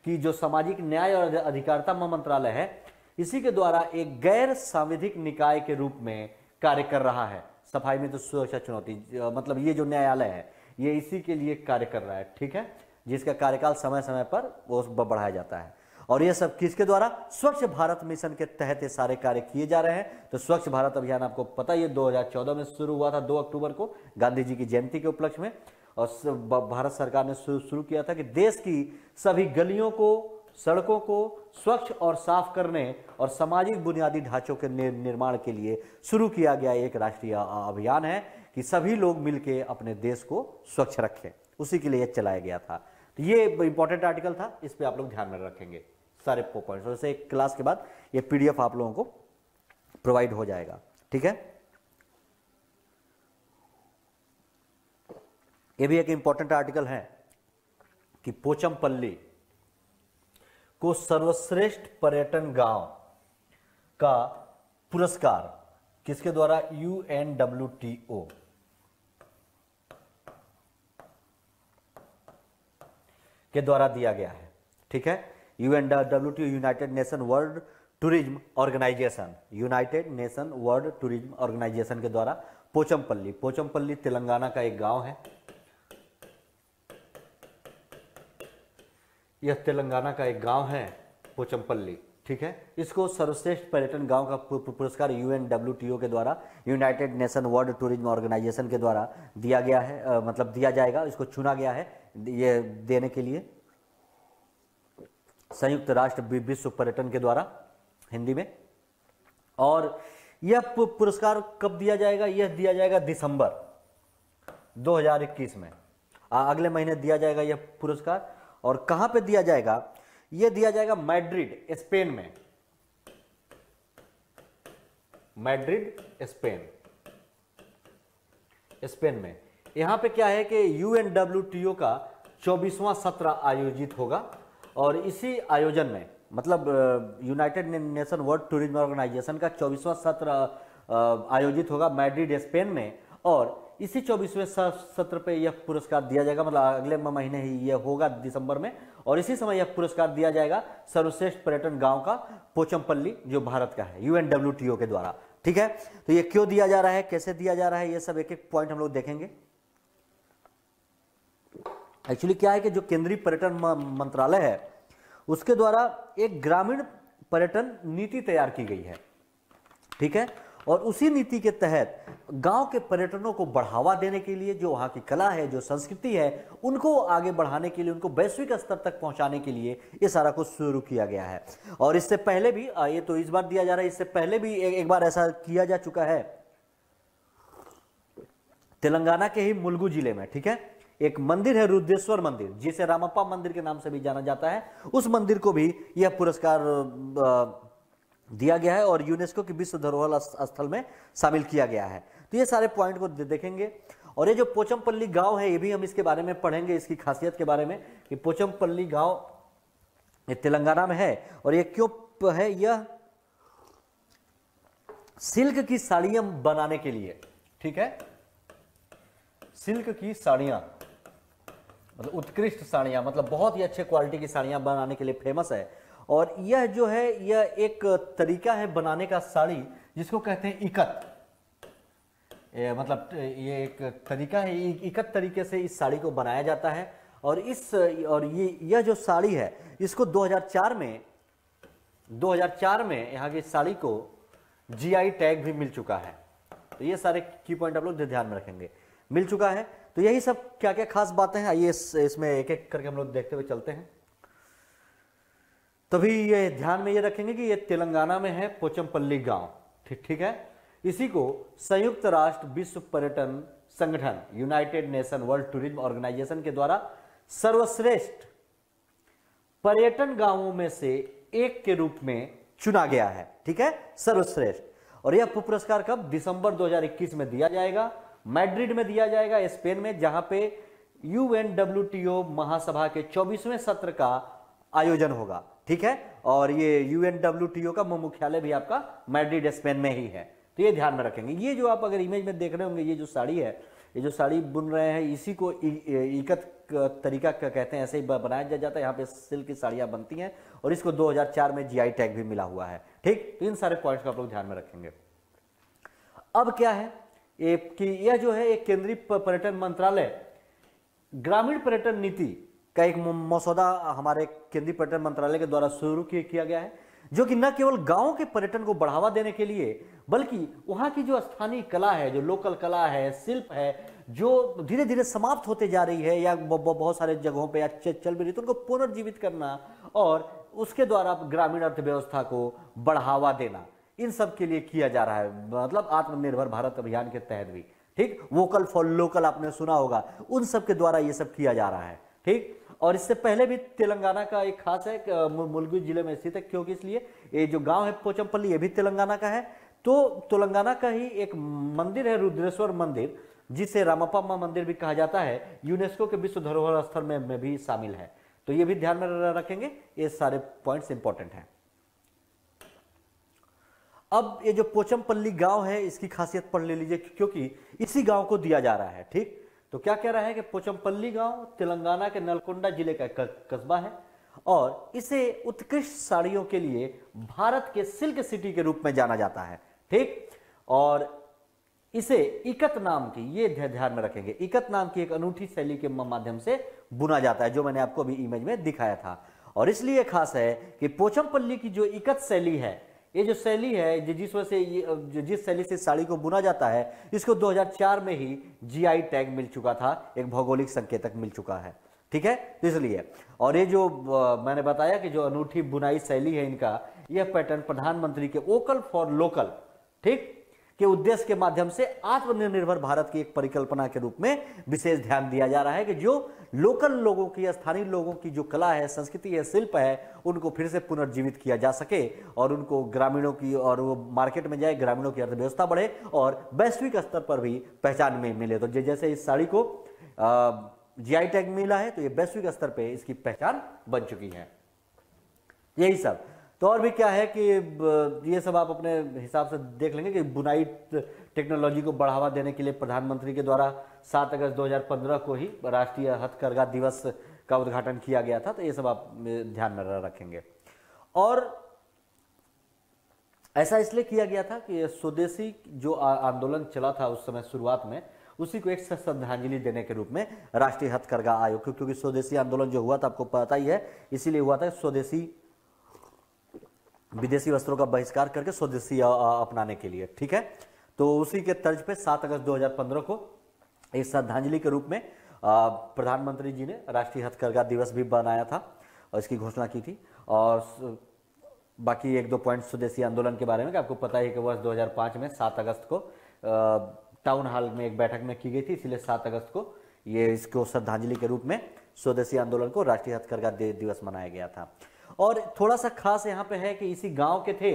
की जो सामाजिक न्याय और अधिकारिता मंत्रालय है, इसी के द्वारा एक गैर सांविधिक निकाय के रूप में कार्य कर रहा है। सफाई में तो सुरक्षा चुनौती, मतलब ये जो न्यायालय है ये इसी के लिए कार्य कर रहा है, ठीक है, जिसका कार्यकाल समय समय पर वो बढ़ाया जाता है। और ये सब किसके द्वारा, स्वच्छ भारत मिशन के तहत ये सारे कार्य किए जा रहे हैं। तो स्वच्छ भारत अभियान आपको पता है 2014 में शुरू हुआ था, 2 अक्टूबर को गांधी जी की जयंती के उपलक्ष्य में। और भारत सरकार ने शुरू किया था कि देश की सभी गलियों को, सड़कों को स्वच्छ और साफ करने और सामाजिक बुनियादी ढांचों के निर्माण के लिए शुरू किया गया एक राष्ट्रीय अभियान है कि सभी लोग मिलकर अपने देश को स्वच्छ रखें। उसी के लिए चलाया गया था। तो ये इंपॉर्टेंट आर्टिकल था, इस पे आप लोग ध्यान में रखेंगे सारे पॉइंट्स। वैसे एक क्लास के बाद ये PDF आप लोगों को प्रोवाइड हो जाएगा, ठीक है। ये भी एक इंपॉर्टेंट आर्टिकल है कि पोचमपल्ली को सर्वश्रेष्ठ पर्यटन गांव का पुरस्कार किसके द्वारा, UNWTO के द्वारा दिया गया है, ठीक है। UNWTO United Nation World Tourism Organization, United Nation World Tourism Organization के द्वारा पोचमपल्ली तेलंगाना का एक गांव है। यह तेलंगाना का एक गांव है पोचमपल्ली, ठीक है। इसको सर्वश्रेष्ठ पर्यटन गांव का पुरस्कार UNWTO के द्वारा, United Nation World Tourism Organization के द्वारा दिया गया है, मतलब दिया जाएगा, इसको चुना गया है ये देने के लिए, संयुक्त राष्ट्र विश्व पर्यटन के द्वारा हिंदी में। और यह पुरस्कार कब दिया जाएगा? यह दिया जाएगा दिसंबर 2021 में, अगले महीने दिया जाएगा यह पुरस्कार। और कहां पे दिया जाएगा? यह दिया जाएगा मैड्रिड, स्पेन में। मैड्रिड, स्पेन में। यहां पे क्या है कि UNWTO का 24वां सत्र आयोजित होगा और इसी आयोजन में, मतलब United Nation World Tourism Organization का 24वां सत्र आयोजित होगा मैड्रिड, स्पेन में। और इसी 24वें सत्र पे यह पुरस्कार दिया जाएगा, मतलब अगले महीने ही यह होगा दिसंबर में। और इसी समय यह पुरस्कार दिया जाएगा सर्वश्रेष्ठ पर्यटन गांव का पोचमपल्ली, जो भारत का है, UNWTO के द्वारा, ठीक है। तो ये क्यों दिया जा रहा है, कैसे दिया जा रहा है, ये सब एक एक पॉइंट हम लोग देखेंगे। एक्चुअली क्या है कि जो केंद्रीय पर्यटन मंत्रालय है उसके द्वारा एक ग्रामीण पर्यटन नीति तैयार की गई है, ठीक है। और उसी नीति के तहत गांव के पर्यटनों को बढ़ावा देने के लिए, जो वहां की कला है, जो संस्कृति है, उनको आगे बढ़ाने के लिए, उनको वैश्विक स्तर तक पहुंचाने के लिए ये सारा कुछ शुरू किया गया है। और इससे पहले भी, ये तो इस बार दिया जा रहा है, इससे पहले भी एक बार ऐसा किया जा चुका है तेलंगाना के ही मुलुगु जिले में, ठीक है। एक मंदिर है रुद्रेश्वर मंदिर, जिसे रामप्पा मंदिर के नाम से भी जाना जाता है। उस मंदिर को भी यह पुरस्कार दिया गया है और यूनेस्को की विश्व धरोहर स्थल में शामिल किया गया है। तो ये सारे पॉइंट को देखेंगे। और ये जो पोचमपल्ली गांव है, ये भी हम इसके बारे में पढ़ेंगे, इसकी खासियत के बारे में कि पोचमपल्ली गांव ये तेलंगाना में है और ये क्यों है। यह सिल्क की साड़ियां बनाने के लिए, ठीक है, सिल्क की साड़ियां, मतलब उत्कृष्ट साड़ियां, मतलब बहुत ही अच्छे क्वालिटी की साड़ियां बनाने के लिए फेमस है। और यह जो है, यह एक तरीका है बनाने का साड़ी, जिसको कहते हैं इकत। मतलब ये एक तरीका है, इकत तरीके से इस साड़ी को बनाया जाता है। और यह जो साड़ी है, इसको 2004 में यहाँ की साड़ी को GI टैग भी मिल चुका है। तो ये सारे की पॉइंट आप लोग ध्यान में रखेंगे, मिल चुका है। तो यही सब क्या क्या खास बातें हैं, आइए इसमें एक एक करके हम लोग देखते हुए चलते हैं। तभी ये ध्यान में ये रखेंगे कि ये तेलंगाना में है पोचमपल्ली गांव, ठीक है। इसी को संयुक्त राष्ट्र विश्व पर्यटन संगठन, United Nation World Tourism Organization के द्वारा सर्वश्रेष्ठ पर्यटन गांवों में से एक के रूप में चुना गया है, ठीक है, सर्वश्रेष्ठ। और यह पुरस्कार कब? दिसंबर 2021 में दिया जाएगा, मैड्रिड में दिया जाएगा, स्पेन में, जहां पे UNWTO महासभा के 24वें सत्र का आयोजन होगा, ठीक है। और ये UNWTO का मुख्यालय भी आपका मैड्रिड, स्पेन में ही है। तो ये ध्यान में रखेंगे। ये जो आप अगर इमेज में देख रहे होंगे, ये जो साड़ी है, ये जो साड़ी बुन रहे हैं, इसी को इकत तरीका कहते हैं, ऐसे ही बनाया जाता है। यहाँ पे सिल्क की साड़ियाँ बनती हैं और इसको 2004 में GI टैग भी मिला हुआ है, ठीक। तो इन सारे पॉइंट्स को आप लोग ध्यान में रखेंगे। अब क्या है कि यह जो है एक केंद्रीय पर्यटन मंत्रालय ग्रामीण पर्यटन नीति का एक मसौदा हमारे केंद्रीय पर्यटन मंत्रालय के द्वारा शुरू किया गया है, जो कि न केवल गांवों के पर्यटन को बढ़ावा देने के लिए, बल्कि वहां की जो स्थानीय कला है, जो लोकल कला है, शिल्प है, जो धीरे धीरे समाप्त होते जा रही है या बहुत सारे जगहों पे चल भी रही, तो उनको पुनर्जीवित करना और उसके द्वारा ग्रामीण अर्थव्यवस्था को बढ़ावा देना, इन सब के लिए किया जा रहा है। मतलब आत्मनिर्भर भारत अभियान के तहत भी, ठीक। वोकल फॉर लोकल आपने सुना होगा, उन सब के द्वारा ये सब किया जा रहा है, ठीक। और इससे पहले भी तेलंगाना का एक खास है, मुलुगु जिले में स्थित है, क्योंकि इसलिए ये जो गांव है पोचमपल्ली, ये भी तेलंगाना का है। तो तेलंगाना का ही एक मंदिर है रुद्रेश्वर मंदिर, जिसे रामप्पा मंदिर भी कहा जाता है, यूनेस्को के विश्व धरोहर स्थल में भी शामिल है। तो ये भी ध्यान में रखेंगे, ये सारे पॉइंट्स इंपॉर्टेंट हैं। अब ये जो पोचमपल्ली गांव है, इसकी खासियत पढ़ ले लीजिए, क्योंकि इसी गांव को दिया जा रहा है, ठीक। तो क्या कह रहा है कि पोचमपल्ली गांव तेलंगाना के नलगोंडा जिले का कस्बा है और इसे उत्कृष्ट साड़ियों के लिए भारत के सिल्क सिटी के रूप में जाना जाता है, ठीक। और इसे इकत नाम की, ये ध्यान में रखेंगे, इकत नाम की एक अनूठी शैली के माध्यम से बुना जाता है, जो मैंने आपको अभी इमेज में दिखाया था। और इसलिए खास है कि पोचमपल्ली की जो इकत शैली है, ये जो शैली है जिस वजह से जिस शैली से साड़ी को बुना जाता है, इसको 2004 में ही जीआई टैग मिल चुका था, एक भौगोलिक संकेतक मिल चुका है। ठीक है, तो इसलिए और ये जो मैंने बताया कि जो अनूठी बुनाई शैली है इनका, यह पैटर्न प्रधानमंत्री के वोकल फॉर लोकल, ठीक, के उद्देश्य के माध्यम से आत्मनिर्भर भारत की एक परिकल्पना के रूप में विशेष ध्यान दिया जा रहा है कि जो लोकल लोगों की, स्थानीय लोगों की जो कला है, संस्कृति है, शिल्प है, उनको फिर से पुनर्जीवित किया जा सके और उनको ग्रामीणों की, और वो मार्केट में जाए, ग्रामीणों की अर्थव्यवस्था बढ़े और वैश्विक स्तर पर भी पहचान में मिले। तो जैसे इस साड़ी को जीआई टैग मिला है, तो ये वैश्विक स्तर पे इसकी पहचान बन चुकी है। यही सब तो और भी क्या है कि ये सब आप अपने हिसाब से देख लेंगे कि बुनाई टेक्नोलॉजी को बढ़ावा देने के लिए प्रधानमंत्री के द्वारा 7 अगस्त 2015 को ही राष्ट्रीय हथकरघा दिवस का उद्घाटन किया गया था। तो ये सब आप ध्यान में रखेंगे। और ऐसा इसलिए किया गया था कि स्वदेशी जो आंदोलन चला था उस समय शुरुआत में, उसी को एक श्रद्धांजलि देने के रूप में राष्ट्रीय हथकरघा आयोग, क्योंकि स्वदेशी आंदोलन जो हुआ था आपको पता ही है, इसीलिए हुआ था स्वदेशी विदेशी वस्त्रों का बहिष्कार करके स्वदेशी अपनाने के लिए। ठीक है, तो उसी के तर्ज पे 7 अगस्त 2015 को एक श्रद्धांजलि के रूप में प्रधानमंत्री जी ने राष्ट्रीय हथकरघा दिवस भी बनाया था और इसकी घोषणा की थी। और बाकी 1-2 पॉइंट स्वदेशी आंदोलन के बारे में कि आपको पता है कि वर्ष 2005 में 7 अगस्त को टाउन हॉल में एक बैठक में की गई थी, इसलिए 7 अगस्त को ये इसको श्रद्धांजलि के रूप में स्वदेशी आंदोलन को राष्ट्रीय हथकरघा दिवस मनाया गया था। और थोड़ा सा खास यहाँ पे है कि इसी गांव के थे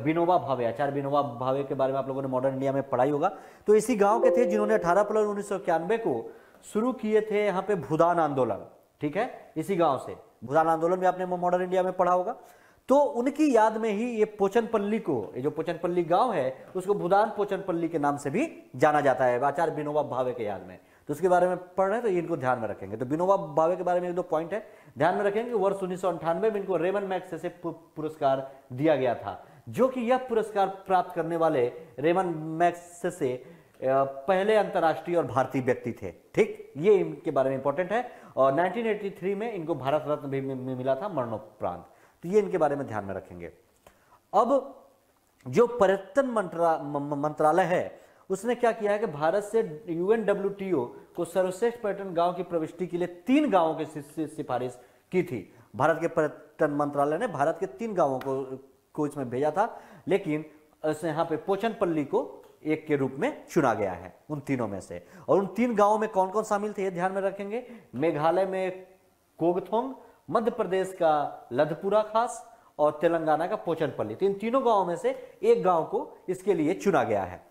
विनोबा भावे, आचार्य विनोबा भावे के बारे में आप लोगों ने मॉडर्न इंडिया में पढ़ाई होगा। तो इसी गांव के थे जिन्होंने 18 अप्रैल 1991 को शुरू किए थे यहाँ पे भूदान आंदोलन। ठीक है, इसी गांव से भूदान आंदोलन भी आपने मॉडर्न इंडिया में पढ़ा होगा। तो उनकी याद में ही ये पोचनपल्ली को, ये जो पोचनपल्ली गांव है उसको भूदान पोचनपल्ली के नाम से भी जाना जाता है, आचार्य विनोबा भावे के याद में। तो उसके बारे में पढ़ रहे हैं तो इनको ध्यान में रखेंगे। तो विनोबा भावे के बारे में 1-2 पॉइंट है, ध्यान में रखेंगे। वर्ष 1998 में इनको रेमन मैग्सेसे पुरस्कार दिया गया था, जो कि यह पुरस्कार प्राप्त करने वाले रेमन मैग्सेसे पहले अंतर्राष्ट्रीय और भारतीय व्यक्ति थे। ठीक, ये इनके बारे में इंपॉर्टेंट है। और 1983 में इनको भारत रत्न भी मिला था मरणोपरांत। तो ये इनके बारे में ध्यान में रखेंगे। अब जो पर्यटन मंत्रालय है उसने क्या किया है कि भारत से UNWTO को सर्वश्रेष्ठ पर्यटन गांव की प्रविष्टि के लिए 3 गांवों की सिफारिश की थी। भारत के पर्यटन मंत्रालय ने भारत के 3 गांवों को इसमें भेजा था, लेकिन यहाँ पे पोचनपल्ली को एक के रूप में चुना गया है उन तीनों में से। और उन 3 गांवों में कौन कौन शामिल थे ये ध्यान में रखेंगे। मेघालय में कोगथोंग, मध्य प्रदेश का लधपुरा खास और तेलंगाना का पोचनपल्ली। तो इन तीनों गांवों में से एक गांव को इसके लिए चुना गया है।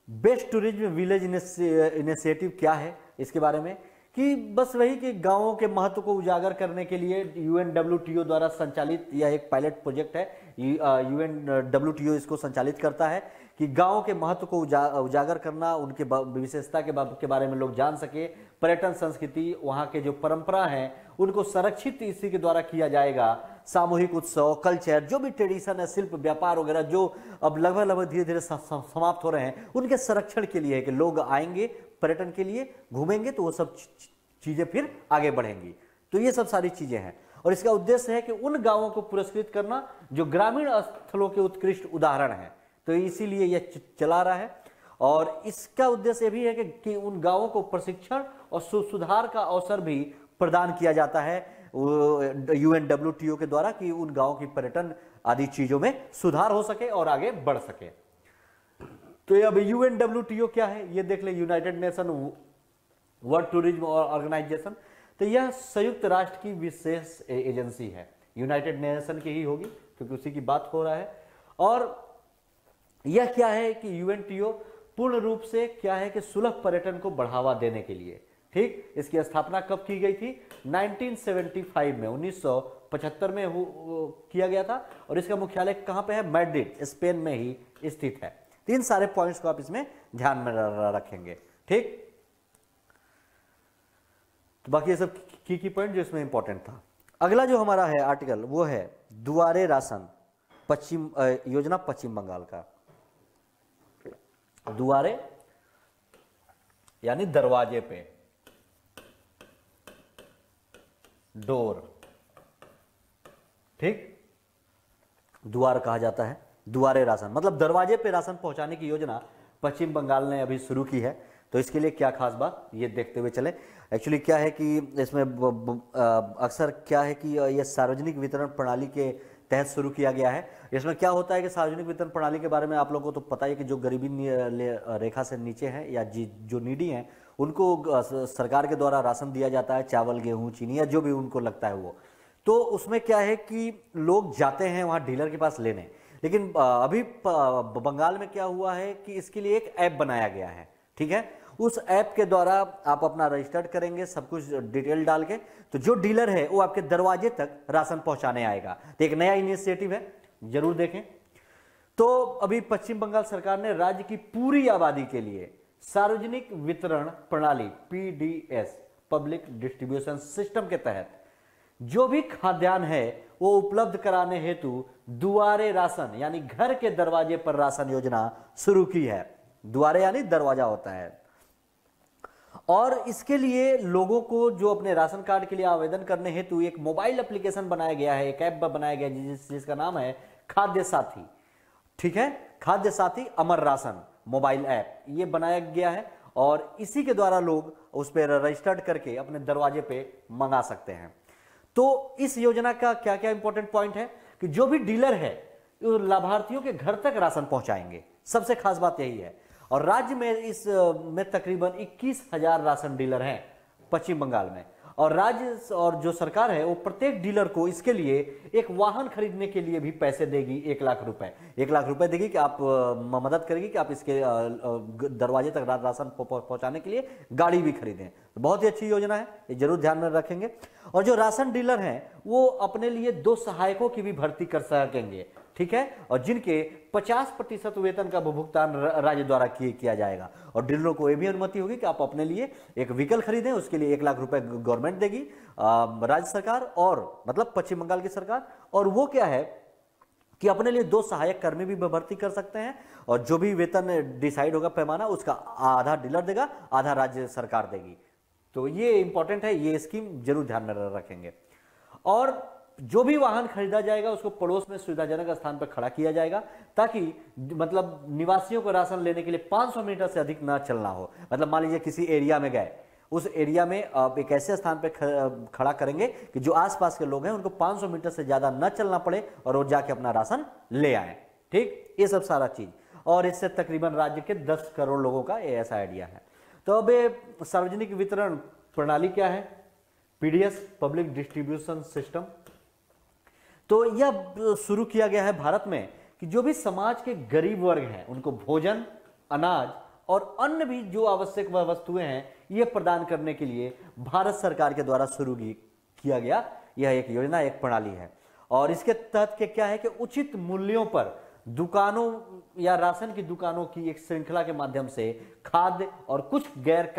बेस्ट टूरिज्म विलेज इनिशिएटिव क्या है, इसके बारे में कि बस वही कि गांवों के महत्व को उजागर करने के लिए UNWTO द्वारा संचालित यह एक पायलट प्रोजेक्ट है। UNWTO इसको संचालित करता है कि गांवों के महत्व को उजागर करना, उनके विशेषता के बारे में लोग जान सके, पर्यटन संस्कृति, वहाँ के जो परंपरा हैं उनको संरक्षित इसी के द्वारा किया जाएगा। सामूहिक उत्सव, कल्चर, जो भी ट्रेडिशन है, शिल्प, व्यापार वगैरह जो अब लगभग धीरे धीरे समाप्त हो रहे हैं, उनके संरक्षण के लिए है कि लोग आएंगे पर्यटन के लिए, घूमेंगे तो वो सब चीजें फिर आगे बढ़ेंगी। तो ये सब सारी चीजें हैं और इसका उद्देश्य है कि उन गांवों को पुरस्कृत करना जो ग्रामीण स्थलों के उत्कृष्ट उदाहरण हैं। तो इसीलिए यह चला रहा है और इसका उद्देश्य भी है कि उन गांवों को प्रशिक्षण और सुधार का अवसर भी प्रदान किया जाता है UNWTO के द्वारा कि उन गांवों की पर्यटन आदि चीजों में सुधार हो सके और आगे बढ़ सके। तो अब UNWTO क्या है ये देख ले, United Nation World Tourism Organization. तो यह संयुक्त राष्ट्र की विशेष एजेंसी है, यूनाइटेड नेशन की ही होगी क्योंकि उसी की बात हो रहा है। और यह क्या है कि UNWTO पूर्ण रूप से क्या है कि सुलभ पर्यटन को बढ़ावा देने के लिए, ठीक, इसकी स्थापना कब की गई थी? 1975 में, 1975 में किया गया था और इसका मुख्यालय कहां पे है? मैड्रिड, स्पेन में ही स्थित है। 3 सारे पॉइंट्स को आप इसमें ध्यान में रखेंगे, ठीक। तो बाकी ये सब की पॉइंट जो इसमें इंपॉर्टेंट था। अगला जो हमारा है आर्टिकल वो है दुआरे राशन पश्चिम योजना पश्चिम बंगाल का। दुआरे यानी दरवाजे पे, डोर, ठीक, दुआर कहा जाता है, दुआरे राशन मतलब दरवाजे पे राशन पहुंचाने की योजना पश्चिम बंगाल ने अभी शुरू की है। तो इसके लिए क्या खास बात ये देखते हुए चले। एक्चुअली क्या है कि इसमें अक्सर क्या है कि ये सार्वजनिक वितरण प्रणाली के तहत शुरू किया गया है। इसमें क्या होता है कि सार्वजनिक वितरण प्रणाली के बारे में आप लोगों को तो पता ही कि जो गरीबी रेखा से नीचे हैं या जो नीडी हैं उनको सरकार के द्वारा राशन दिया जाता है, चावल, गेहूं, चीनी या जो भी उनको लगता है वो। तो उसमें क्या है कि लोग जाते हैं वहां डीलर के पास लेने, लेकिन अभी बंगाल में क्या हुआ है कि इसके लिए एक ऐप बनाया गया है, ठीक है। उस ऐप के द्वारा आप अपना रजिस्टर्ड करेंगे, सब कुछ डिटेल डाल के, तो जो डीलर है वो आपके दरवाजे तक राशन पहुंचाने आएगा। तो एक नया इनिशिएटिव है, जरूर देखें। तो अभी पश्चिम बंगाल सरकार ने राज्य की पूरी आबादी के लिए सार्वजनिक वितरण प्रणाली पीडीएस, पब्लिक डिस्ट्रीब्यूशन सिस्टम के तहत जो भी खाद्यान्न है वो उपलब्ध कराने हेतु दुआरे राशन यानी घर के दरवाजे पर राशन योजना शुरू की है। दुआरे यानी दरवाजा होता है। और इसके लिए लोगों को जो अपने राशन कार्ड के लिए आवेदन करने हेतु एक मोबाइल एप्लीकेशन बनाया गया है, एक ऐप बनाया गया है जिसका नाम है खाद्य साथी, ठीक है, खाद्य साथी अमर राशन मोबाइल ऐप ये बनाया गया है। और इसी के द्वारा लोग उस पर रजिस्टर्ड करके अपने दरवाजे पे मंगा सकते हैं। तो इस योजना का क्या क्या इंपॉर्टेंट पॉइंट है कि जो भी डीलर है लाभार्थियों के घर तक राशन पहुंचाएंगे, सबसे खास बात यही है। और राज्य में इस में तकरीबन 21,000 राशन डीलर हैं पश्चिम बंगाल में। और राज्य और जो सरकार है वो प्रत्येक डीलर को इसके लिए एक वाहन खरीदने के लिए भी पैसे देगी, 1 लाख रुपए, 1 लाख रुपए देगी कि आप मदद करेगी कि आप इसके दरवाजे तक राशन पहुंचाने के लिए गाड़ी भी खरीदें। तो बहुत ही अच्छी योजना है, ये जरूर ध्यान में रखेंगे। और जो राशन डीलर हैं वो अपने लिए 2 सहायकों की भी भर्ती कर सकेंगे, ठीक है, और जिनके 50% वेतन का भुगतान राज्य द्वारा किया जाएगा। और डीलरों को यह भी अनुमति होगी कि आप अपने लिए एक व्हीकल खरीदें, उसके लिए 1 लाख रुपए गवर्नमेंट देगी, राज्य सरकार और मतलब पश्चिम बंगाल की सरकार। और वो क्या है कि अपने लिए 2 सहायक कर्मी भी भर्ती कर सकते हैं। और जो भी वेतन डिसाइड होगा पैमाना उसका आधा डीलर देगा, आधा राज्य सरकार देगी। तो ये इंपॉर्टेंट है, ये स्कीम जरूर ध्यान में रखेंगे। और जो भी वाहन खरीदा जाएगा उसको पड़ोस में सुविधाजनक स्थान पर खड़ा किया जाएगा, ताकि मतलब निवासियों को राशन लेने के लिए 500 मीटर से अधिक ना चलना हो। मतलब मान लीजिए किसी एरिया में गए, उस एरिया में आप एक ऐसे स्थान पर खड़ा करेंगे कि जो आसपास के लोग हैं उनको 500 मीटर से ज्यादा न चलना पड़े और वो जाके अपना राशन ले आए, ठीक, ये सब सारा चीज। और इससे तकरीबन राज्य के 10 करोड़ लोगों का ऐसा आइडिया है। तो अब सार्वजनिक वितरण प्रणाली क्या है? PDS, public distribution system. तो यह शुरू किया गया है भारत में कि जो भी समाज के गरीब वर्ग हैं उनको भोजन, अनाज और अन्य भी जो आवश्यक वस्तुएं हैं ये प्रदान करने के लिए भारत सरकार के द्वारा शुरू किया गया यह एक योजना, एक प्रणाली है। और इसके तहत के क्या है कि उचित मूल्यों पर दुकानों या राशन की दुकानों की एक श्रृंखला के माध्यम से खाद्य और कुछ गैर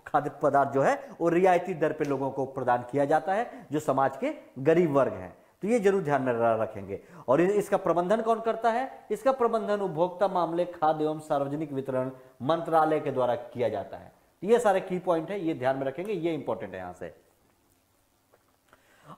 खाद्य पदार्थ जो है वो रियायती दर पे लोगों को प्रदान किया जाता है जो समाज के गरीब वर्ग हैं। तो ये जरूर ध्यान में रखेंगे। और इसका प्रबंधन कौन करता है? इसका प्रबंधन उपभोक्ता मामले, खाद्य एवं सार्वजनिक वितरण मंत्रालय के द्वारा किया जाता है। तो ये सारे की पॉइंट है, ये ध्यान में रखेंगे, ये इंपॉर्टेंट है यहां से।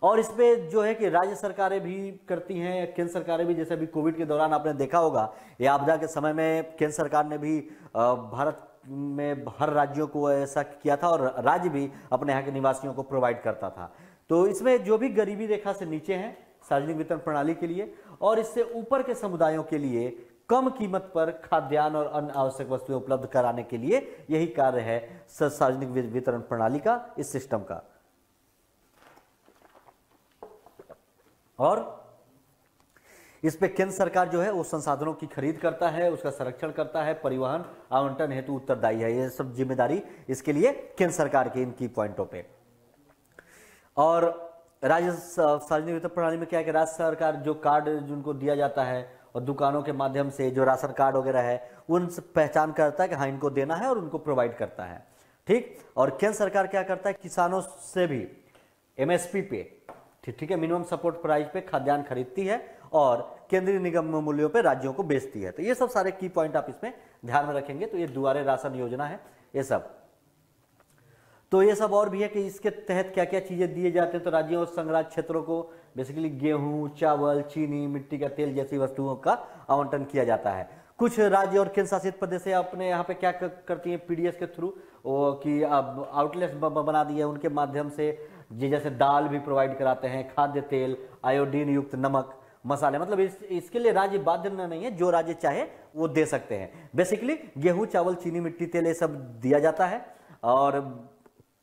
और इसमें जो है कि राज्य सरकारें भी करती हैं, केंद्र सरकारें भी, जैसे अभी कोविड के दौरान आपने देखा होगा या आपदा के समय में केंद्र सरकार ने भी भारत में हर राज्यों को ऐसा किया था और राज्य भी अपने यहाँ के निवासियों को प्रोवाइड करता था। तो इसमें जो भी गरीबी रेखा से नीचे हैं सार्वजनिक वितरण प्रणाली के लिए और इससे ऊपर के समुदायों के लिए कम कीमत पर खाद्यान्न और अन्य आवश्यक वस्तुएं उपलब्ध कराने के लिए यही कार्य है सार्वजनिक वितरण प्रणाली का, इस सिस्टम का। और इस पे केंद्र सरकार जो है वो संसाधनों की खरीद करता है, उसका संरक्षण करता है, परिवहन आवंटन हेतु उत्तरदायी है। ये सब जिम्मेदारी इसके लिए केंद्र सरकार की इनकी पॉइंटों पे। और राज्य सार्वजनिक वितरण प्रणाली में क्या है कि राज्य सरकार जो कार्ड जिनको दिया जाता है और दुकानों के माध्यम से जो राशन कार्ड वगैरह है उनसे पहचान करता है कि हाँ इनको देना है और उनको प्रोवाइड करता है, ठीक। और केंद्र सरकार क्या करता है, किसानों से भी एमएसपी पे, ठीक है, मिनिमम सपोर्ट प्राइस पे खाद्यान्न खरीदती है और केंद्रीय निगम मूल्यों पे राज्यों को बेचती है। तो ये सब सारे की पॉइंट आप इसमें ध्यान में रखेंगे। तो ये दुआरे राशन योजना है ये सब। तो ये सब और भी है कि इसके तहत क्या क्या चीजें दिए जाते हैं। तो राज्यों और संघराज्य क्षेत्रों को बेसिकली गेहूं, चावल, चीनी, मिट्टी का तेल जैसी वस्तुओं का आवंटन किया जाता है। कुछ राज्य और केंद्र शासित प्रदेश अपने यहाँ पे क्या करती हैं, पीडीएस के थ्रू कि अब आउटलेट्स बना दिए, उनके माध्यम से जैसे दाल भी प्रोवाइड कराते हैं, खाद्य तेल, आयोडीन युक्त नमक, मसाले, मतलब इसके लिए राज्य बाध्य नहीं है, जो राज्य चाहे वो दे सकते हैं। बेसिकली गेहूं, चावल, चीनी, मिट्टी तेल ये सब दिया जाता है, और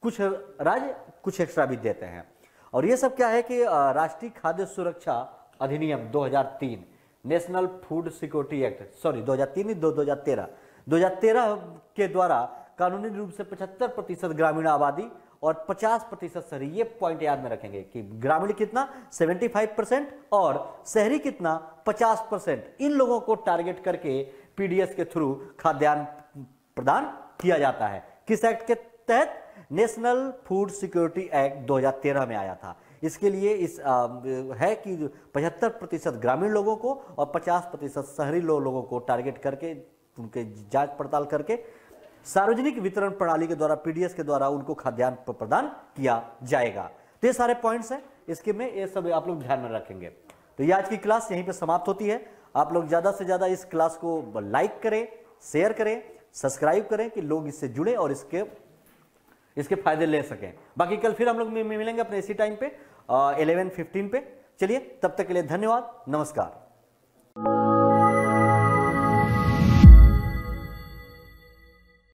कुछ राज्य कुछ एक्स्ट्रा भी देते हैं। और ये सब क्या है कि राष्ट्रीय खाद्य सुरक्षा अधिनियम 2003, national food security act, sorry 2003 नहीं 2013 के द्वारा कानूनी रूप से 75% ग्रामीण आबादी और 50% शहरी, ये पॉइंट याद में रखेंगे कि ग्रामीण कितना 75% और शहरी कितना 50%, इन लोगों को टारगेट करके पीडीएस के थ्रू खाद्यान्न प्रदान किया जाता है। किस एक्ट के तहत? नेशनल फूड सिक्योरिटी एक्ट 2013 में आया था। इसके लिए है कि 75% ग्रामीण लोगों को और 50% शहरी लोगों को टारगेट करके उनके जांच पड़ताल करके सार्वजनिक वितरण प्रणाली के द्वारा, पीडीएस के द्वारा उनको खाद्यान्न प्रदान किया जाएगा। तो ये सारे पॉइंट्स हैं इसके में, ये सब आप लोग ध्यान में रखेंगे। तो ये आज की क्लास यहीं पे समाप्त होती है। आप लोग ज्यादा से ज्यादा इस क्लास को लाइक करें, शेयर करें, सब्सक्राइब करें कि लोग इससे जुड़े और इसके फायदे ले सकें। बाकी कल फिर हम लोग मिलेंगे अपने इसी टाइम पे 11:15 पे। चलिए, तब तक के लिए धन्यवाद, नमस्कार।